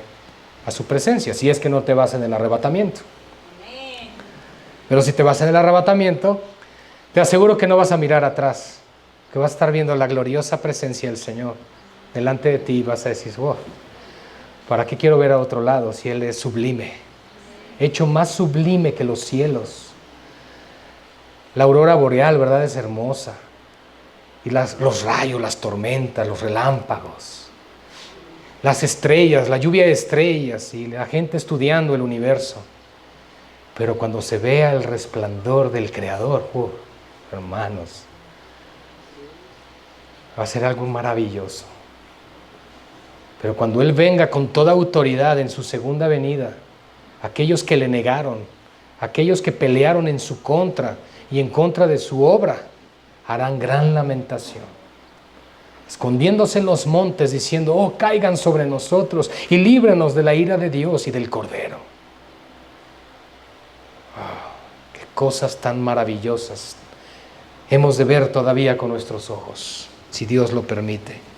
a su presencia, si es que no te vas en el arrebatamiento. Pero si te vas en el arrebatamiento, te aseguro que no vas a mirar atrás, que vas a estar viendo la gloriosa presencia del Señor delante de ti y vas a decir, wow, ¿para qué quiero ver a otro lado si Él es sublime? Hecho más sublime que los cielos. La aurora boreal, ¿verdad? Es hermosa. Y los rayos, las tormentas, los relámpagos, las estrellas, la lluvia de estrellas y la gente estudiando el universo. Pero cuando se vea el resplandor del Creador, hermanos, va a ser algo maravilloso. Pero cuando Él venga con toda autoridad en su segunda venida, aquellos que le negaron, aquellos que pelearon en su contra y en contra de su obra, harán gran lamentación, escondiéndose en los montes, diciendo, oh, caigan sobre nosotros y líbranos de la ira de Dios y del Cordero. Oh, qué cosas tan maravillosas hemos de ver todavía con nuestros ojos, si Dios lo permite.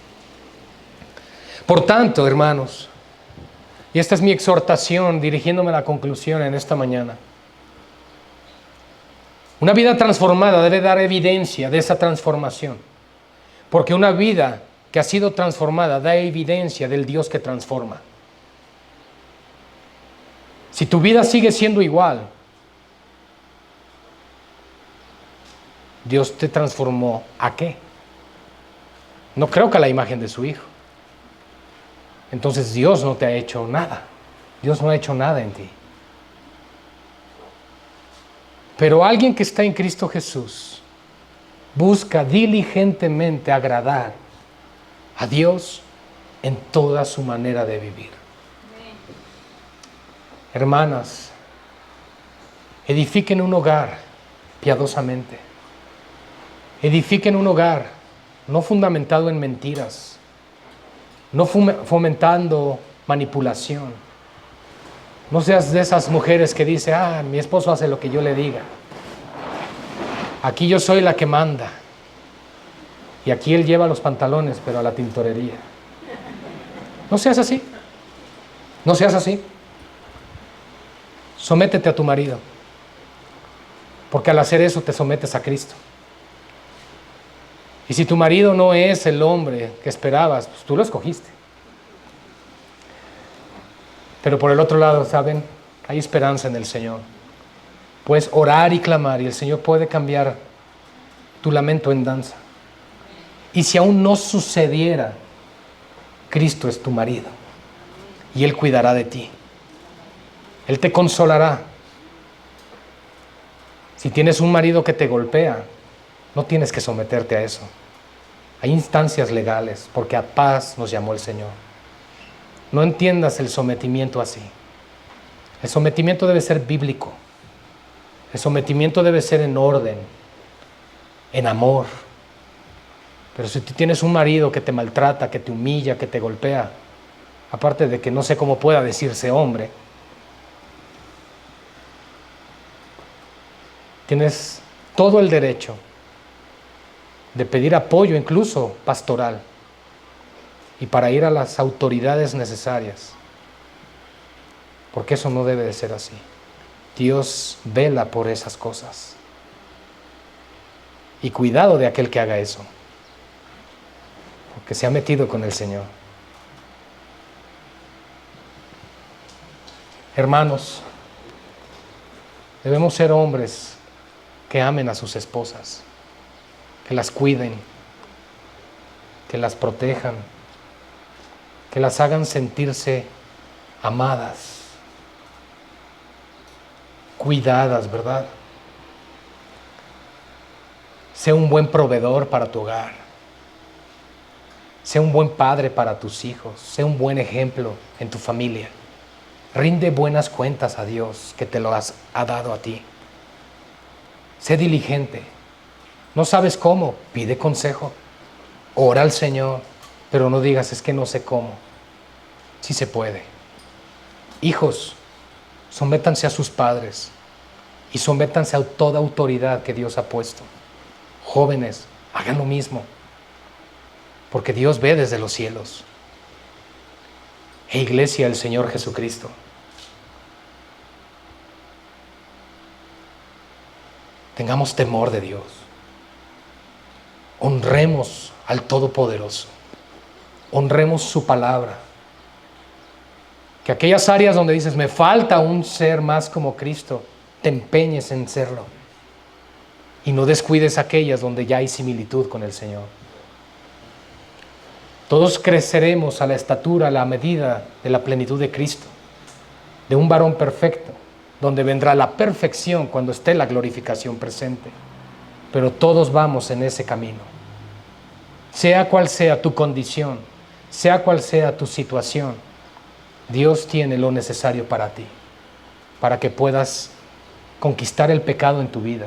Por tanto, hermanos, y esta es mi exhortación dirigiéndome a la conclusión en esta mañana, Una vida transformada debe dar evidencia de esa transformación, porque una vida que ha sido transformada da evidencia del Dios que transforma. Si tu vida sigue siendo igual, Dios te transformó ¿a qué? No creo que a la imagen de su Hijo. Entonces Dios no te ha hecho nada. Dios no ha hecho nada en ti. Pero alguien que está en Cristo Jesús busca diligentemente agradar a Dios en toda su manera de vivir. Hermanas, edifiquen un hogar piadosamente. Edifiquen un hogar no fundamentado en mentiras, no fomentando manipulación. No seas de esas mujeres que dicen, mi esposo hace lo que yo le diga. Aquí yo soy la que manda. Y aquí él lleva los pantalones, pero a la tintorería. No seas así. No seas así. Sométete a tu marido. Porque al hacer eso te sometes a Cristo. Y si tu marido no es el hombre que esperabas, pues tú lo escogiste. Pero por el otro lado, ¿saben? Hay esperanza en el Señor. Puedes orar y clamar y el Señor puede cambiar tu lamento en danza. Y si aún no sucediera, Cristo es tu marido y Él cuidará de ti. Él te consolará. Si tienes un marido que te golpea, no tienes que someterte a eso. Hay instancias legales, porque a paz nos llamó el Señor. No entiendas el sometimiento así. El sometimiento debe ser bíblico. El sometimiento debe ser en orden, en amor. Pero si tú tienes un marido que te maltrata, que te humilla, que te golpea, aparte de que no sé cómo pueda decirse hombre, tienes todo el derecho de pedir apoyo, incluso pastoral, y para ir a las autoridades necesarias, porque eso no debe de ser así. Dios vela por esas cosas. Y cuidado de aquel que haga eso, porque se ha metido con el Señor. Hermanos, debemos ser hombres que amen a sus esposas, que las cuiden, que las protejan, que las hagan sentirse amadas, cuidadas, ¿verdad? Sé un buen proveedor para tu hogar. Sé un buen padre para tus hijos. Sé un buen ejemplo en tu familia. Rinde buenas cuentas a Dios que te lo ha dado a ti. Sé diligente. No sabes cómo, pide consejo. Ora al Señor, pero no digas es que no sé cómo. Sí se puede. Hijos, sométanse a sus padres y sométanse a toda autoridad que Dios ha puesto. Jóvenes, hagan lo mismo, porque Dios ve desde los cielos. E Iglesia del Señor Jesucristo, tengamos temor de Dios. Honremos al Todopoderoso. Honremos su palabra. Que aquellas áreas donde dices, me falta un ser más como Cristo, te empeñes en serlo. Y no descuides aquellas donde ya hay similitud con el Señor. Todos creceremos a la estatura, a la medida de la plenitud de Cristo, de un varón perfecto, donde vendrá la perfección cuando esté la glorificación presente. Pero todos vamos en ese camino. Sea cual sea tu condición, sea cual sea tu situación, Dios tiene lo necesario para ti, para que puedas conquistar el pecado en tu vida,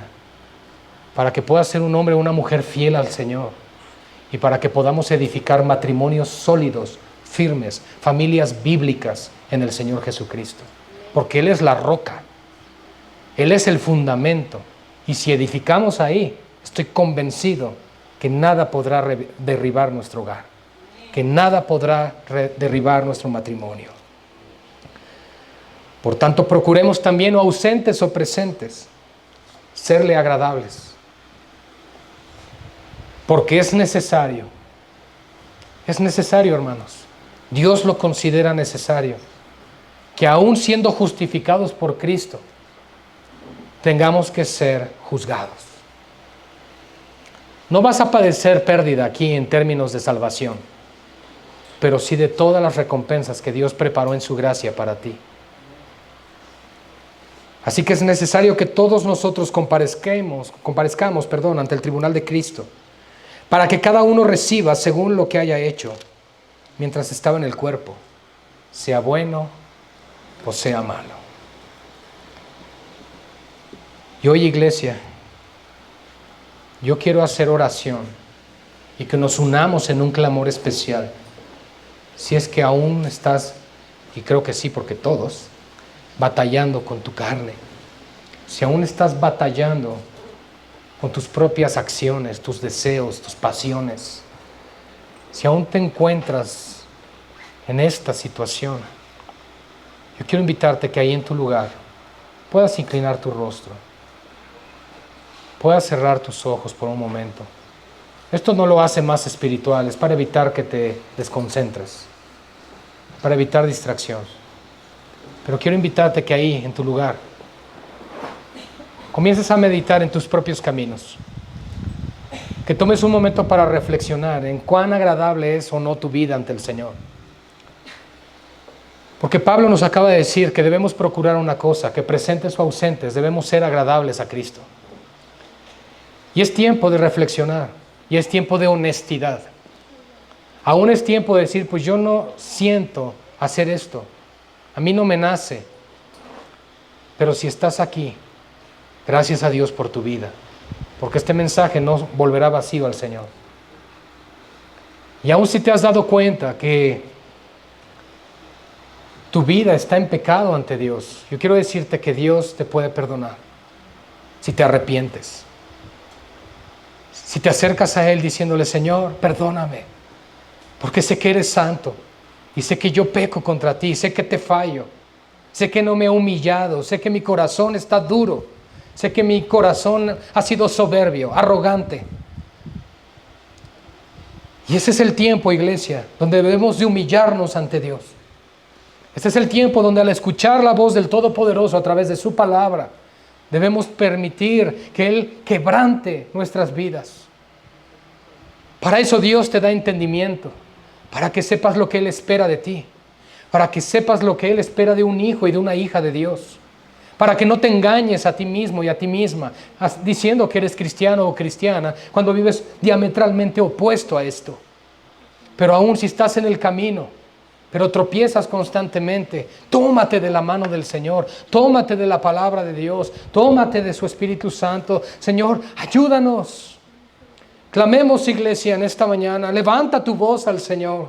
para que puedas ser un hombre o una mujer fiel al Señor y para que podamos edificar matrimonios sólidos, firmes, familias bíblicas en el Señor Jesucristo. Porque Él es la roca, Él es el fundamento y si edificamos ahí, estoy convencido que nada podrá derribar nuestro hogar, que nada podrá derribar nuestro matrimonio. Por tanto, procuremos también, o ausentes o presentes, serle agradables. Porque es necesario. Es necesario, hermanos. Dios lo considera necesario. Que aún siendo justificados por Cristo, tengamos que ser juzgados. No vas a padecer pérdida aquí en términos de salvación, pero sí de todas las recompensas que Dios preparó en su gracia para ti. Así que es necesario que todos nosotros comparezcamos, ante el tribunal de Cristo, para que cada uno reciba según lo que haya hecho mientras estaba en el cuerpo, sea bueno o sea malo. Y hoy, iglesia, yo quiero hacer oración y que nos unamos en un clamor especial. Si es que aún estás, y creo que sí, porque todos, batallando con tu carne. Si aún estás batallando con tus propias acciones, tus deseos, tus pasiones. Si aún te encuentras en esta situación, yo quiero invitarte que ahí en tu lugar puedas inclinar tu rostro. Puedas cerrar tus ojos por un momento. Esto no lo hace más espiritual, es para evitar que te desconcentres, para evitar distracción. Pero quiero invitarte que ahí, en tu lugar, comiences a meditar en tus propios caminos. Que tomes un momento para reflexionar en cuán agradable es o no tu vida ante el Señor. Porque Pablo nos acaba de decir que debemos procurar una cosa, que presentes o ausentes debemos ser agradables a Cristo. Y es tiempo de reflexionar, y es tiempo de honestidad. Aún es tiempo de decir, pues yo no siento hacer esto, a mí no me nace. Pero si estás aquí, gracias a Dios por tu vida, porque este mensaje no volverá vacío al Señor. Y aún si te has dado cuenta que tu vida está en pecado ante Dios, yo quiero decirte que Dios te puede perdonar si te arrepientes. Si te acercas a Él diciéndole, Señor, perdóname, porque sé que eres santo y sé que yo peco contra ti, sé que te fallo, sé que no me he humillado, sé que mi corazón está duro, sé que mi corazón ha sido soberbio, arrogante. Y ese es el tiempo, iglesia, donde debemos de humillarnos ante Dios. Este es el tiempo donde al escuchar la voz del Todopoderoso a través de su palabra, debemos permitir que Él quebrante nuestras vidas. Para eso Dios te da entendimiento, para que sepas lo que Él espera de ti, para que sepas lo que Él espera de un hijo y de una hija de Dios, para que no te engañes a ti mismo y a ti misma diciendo que eres cristiano o cristiana cuando vives diametralmente opuesto a esto. Pero aún si estás en el camino, pero tropiezas constantemente, tómate de la mano del Señor, tómate de la palabra de Dios, tómate de su Espíritu Santo. Señor, ayúdanos. Clamemos, iglesia, en esta mañana. Levanta tu voz al Señor.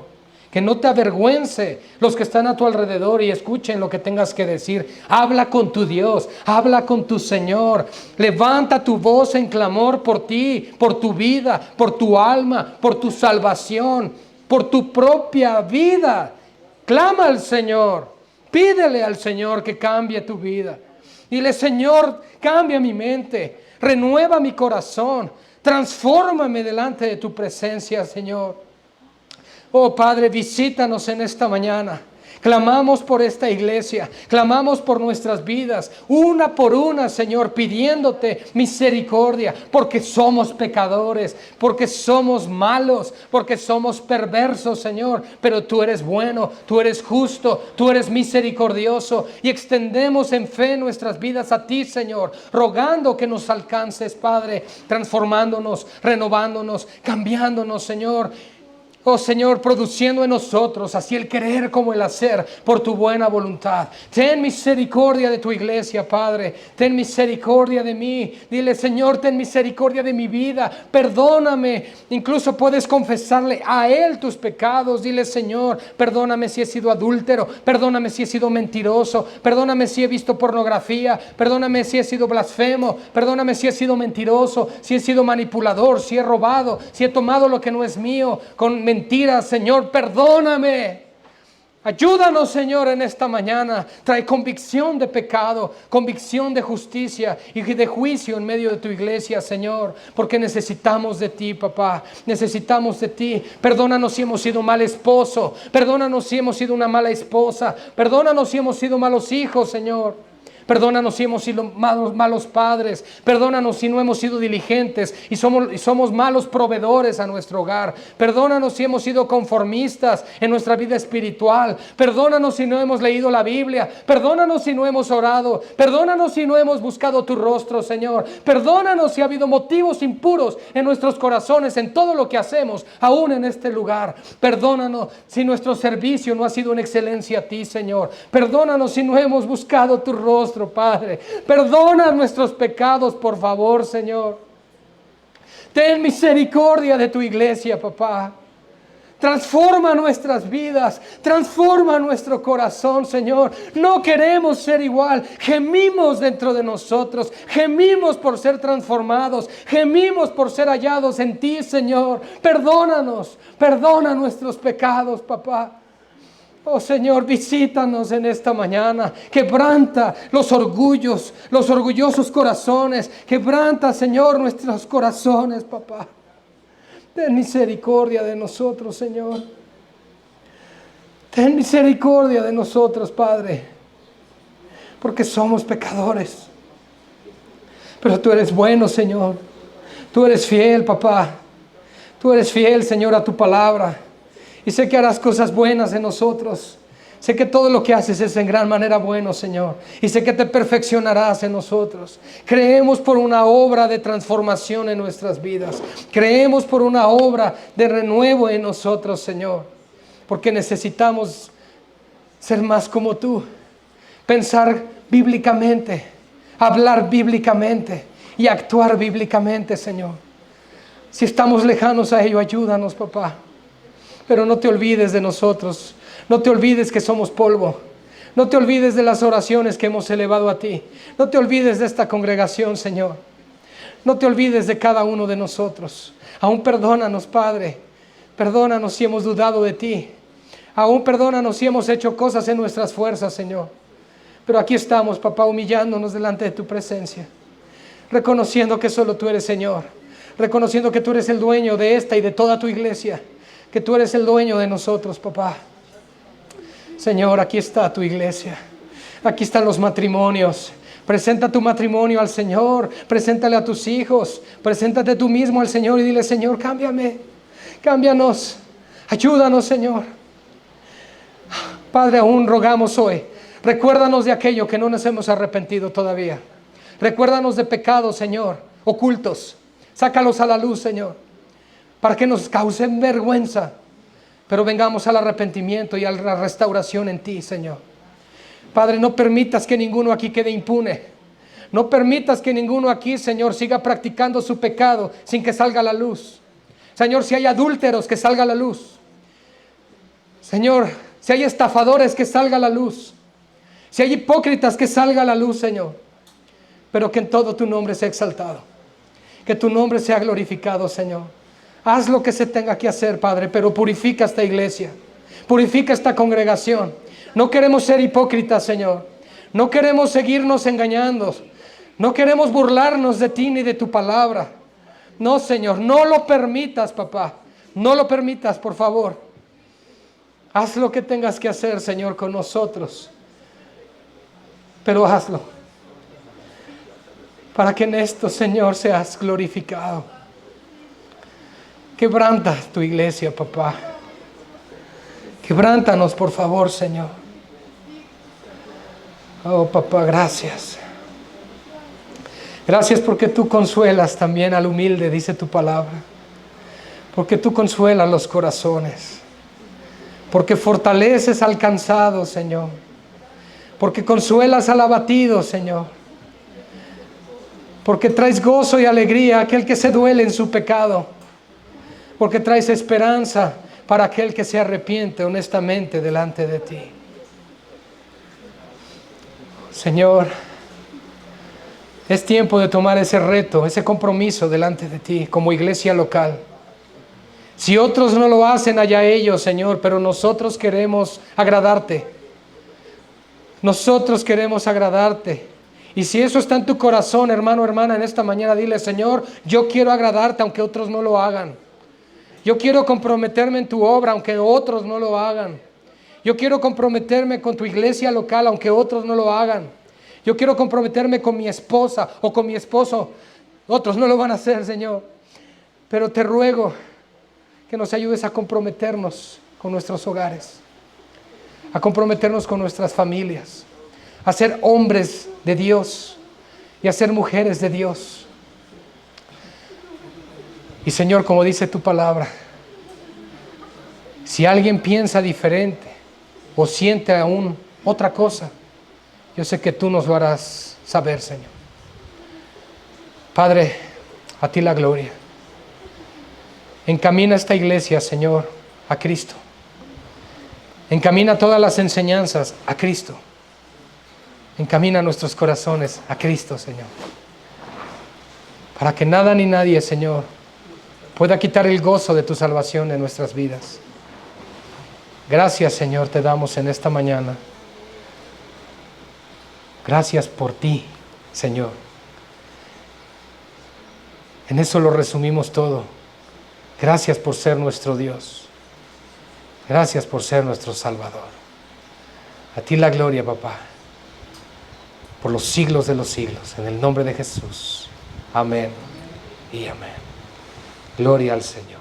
Que no te avergüence los que están a tu alrededor y escuchen lo que tengas que decir. Habla con tu Dios, habla con tu Señor. Levanta tu voz en clamor por ti, por tu vida, por tu alma, por tu salvación, por tu propia vida. Clama al Señor, pídele al Señor que cambie tu vida. Dile, Señor, cambia mi mente, renueva mi corazón, transfórmame delante de tu presencia, Señor. Oh Padre, visítanos en esta mañana. Clamamos por esta iglesia, clamamos por nuestras vidas, una por una, Señor, pidiéndote misericordia, porque somos pecadores, porque somos malos, porque somos perversos, Señor, pero tú eres bueno, tú eres justo, tú eres misericordioso, y extendemos en fe nuestras vidas a ti, Señor, rogando que nos alcances, Padre, transformándonos, renovándonos, cambiándonos, Señor. Oh Señor, produciendo en nosotros así el querer como el hacer por tu buena voluntad. Ten misericordia de tu iglesia, Padre. Ten misericordia de mí. Dile, Señor, ten misericordia de mi vida. Perdóname. Incluso puedes confesarle a Él tus pecados. Dile, Señor, perdóname si he sido adúltero. Perdóname si he sido mentiroso. Perdóname si he visto pornografía. Perdóname si he sido blasfemo. Perdóname si he sido mentiroso. Si he sido manipulador. Si he robado. Si he tomado lo que no es mío con mentiras, Señor, perdóname. Ayúdanos, Señor, en esta mañana. Trae convicción de pecado, convicción de justicia y de juicio en medio de tu iglesia, Señor. Porque necesitamos de ti, papá. Necesitamos de ti. Perdónanos si hemos sido mal esposo. Perdónanos si hemos sido una mala esposa. Perdónanos si hemos sido malos hijos, Señor. Perdónanos si hemos sido malos padres. Perdónanos si no hemos sido diligentes y somos malos proveedores a nuestro hogar. Perdónanos si hemos sido conformistas en nuestra vida espiritual. Perdónanos si no hemos leído la Biblia. Perdónanos si no hemos orado. Perdónanos si no hemos buscado tu rostro, Señor. Perdónanos si ha habido motivos impuros en nuestros corazones, en todo lo que hacemos, aún en este lugar. Perdónanos si nuestro servicio no ha sido en excelencia a ti, Señor. Perdónanos si no hemos buscado tu rostro, Padre. Perdona nuestros pecados, por favor, Señor. Ten misericordia de tu iglesia, papá. Transforma nuestras vidas, transforma nuestro corazón, Señor. No queremos ser igual. Gemimos dentro de nosotros, gemimos por ser transformados, gemimos por ser hallados en ti, Señor. Perdónanos, perdona nuestros pecados, papá. Oh Señor, visítanos en esta mañana. Quebranta los orgullosos corazones. Quebranta, Señor, nuestros corazones, papá. Ten misericordia de nosotros, Señor. Ten misericordia de nosotros, Padre. Porque somos pecadores. Pero tú eres bueno, Señor. Tú eres fiel, papá. Tú eres fiel, Señor, a tu palabra. Y sé que harás cosas buenas en nosotros. Sé que todo lo que haces es en gran manera bueno, Señor. Y sé que te perfeccionarás en nosotros. Creemos por una obra de transformación en nuestras vidas. Creemos por una obra de renuevo en nosotros, Señor. Porque necesitamos ser más como tú. Pensar bíblicamente. Hablar bíblicamente. Y actuar bíblicamente, Señor. Si estamos lejanos a ello, ayúdanos, papá. Pero no te olvides de nosotros. No te olvides que somos polvo. No te olvides de las oraciones que hemos elevado a ti. No te olvides de esta congregación, Señor. No te olvides de cada uno de nosotros. Aún perdónanos, Padre. Perdónanos si hemos dudado de ti. Aún perdónanos si hemos hecho cosas en nuestras fuerzas, Señor. Pero aquí estamos, papá, humillándonos delante de tu presencia. Reconociendo que solo tú eres Señor. Reconociendo que tú eres el dueño de esta y de toda tu iglesia. Que tú eres el dueño de nosotros, papá. Señor, aquí está tu iglesia. Aquí están los matrimonios. Presenta tu matrimonio al Señor. Preséntale a tus hijos. Preséntate tú mismo al Señor y dile: Señor, cámbiame. Cámbianos. Ayúdanos, Señor. Padre, aún rogamos hoy. Recuérdanos de aquello que no nos hemos arrepentido todavía. Recuérdanos de pecados, Señor, ocultos. Sácalos a la luz, Señor, para que nos causen vergüenza, pero vengamos al arrepentimiento y a la restauración en ti, Señor. Padre, no permitas que ninguno aquí quede impune. No permitas que ninguno aquí, Señor, siga practicando su pecado sin que salga a la luz. Señor, si hay adúlteros, que salga a la luz. Señor, si hay estafadores, que salga a la luz. Si hay hipócritas, que salga a la luz, Señor. Pero que en todo tu nombre sea exaltado. Que tu nombre sea glorificado, Señor. Haz lo que se tenga que hacer, Padre, pero purifica esta iglesia. Purifica esta congregación. No queremos ser hipócritas, Señor. No queremos seguirnos engañando. No queremos burlarnos de ti ni de tu palabra. No, Señor, no lo permitas, papá. No lo permitas, por favor. Haz lo que tengas que hacer, Señor, con nosotros. Pero hazlo. Para que en esto, Señor, seas glorificado. Quebranta tu iglesia, papá. Quebrántanos, por favor, Señor. Oh, papá, gracias. Gracias porque tú consuelas también al humilde, dice tu palabra. Porque tú consuelas los corazones. Porque fortaleces al cansado, Señor. Porque consuelas al abatido, Señor. Porque traes gozo y alegría a aquel que se duele en su pecado. Porque traes esperanza para aquel que se arrepiente honestamente delante de ti. Señor, es tiempo de tomar ese reto, ese compromiso delante de ti como iglesia local. Si otros no lo hacen, allá ellos, Señor, pero nosotros queremos agradarte. Nosotros queremos agradarte. Y si eso está en tu corazón, hermano, hermana, en esta mañana, dile: Señor, yo quiero agradarte aunque otros no lo hagan. Yo quiero comprometerme en tu obra aunque otros no lo hagan. Yo quiero comprometerme con tu iglesia local aunque otros no lo hagan. Yo quiero comprometerme con mi esposa o con mi esposo. Otros no lo van a hacer, Señor. Pero te ruego que nos ayudes a comprometernos con nuestros hogares, a comprometernos con nuestras familias, a ser hombres de Dios y a ser mujeres de Dios. Y Señor, como dice tu palabra, si alguien piensa diferente o siente aún otra cosa, yo sé que tú nos lo harás saber, Señor. Padre, a ti la gloria. Encamina esta iglesia, Señor, a Cristo. Encamina todas las enseñanzas a Cristo. Encamina nuestros corazones a Cristo, Señor. Para que nada ni nadie, Señor, pueda quitar el gozo de tu salvación en nuestras vidas. Gracias, Señor, te damos en esta mañana. Gracias por ti, Señor. En eso lo resumimos todo. Gracias por ser nuestro Dios. Gracias por ser nuestro Salvador. A ti la gloria, papá, por los siglos de los siglos. En el nombre de Jesús. Amén y amén. Gloria al Señor.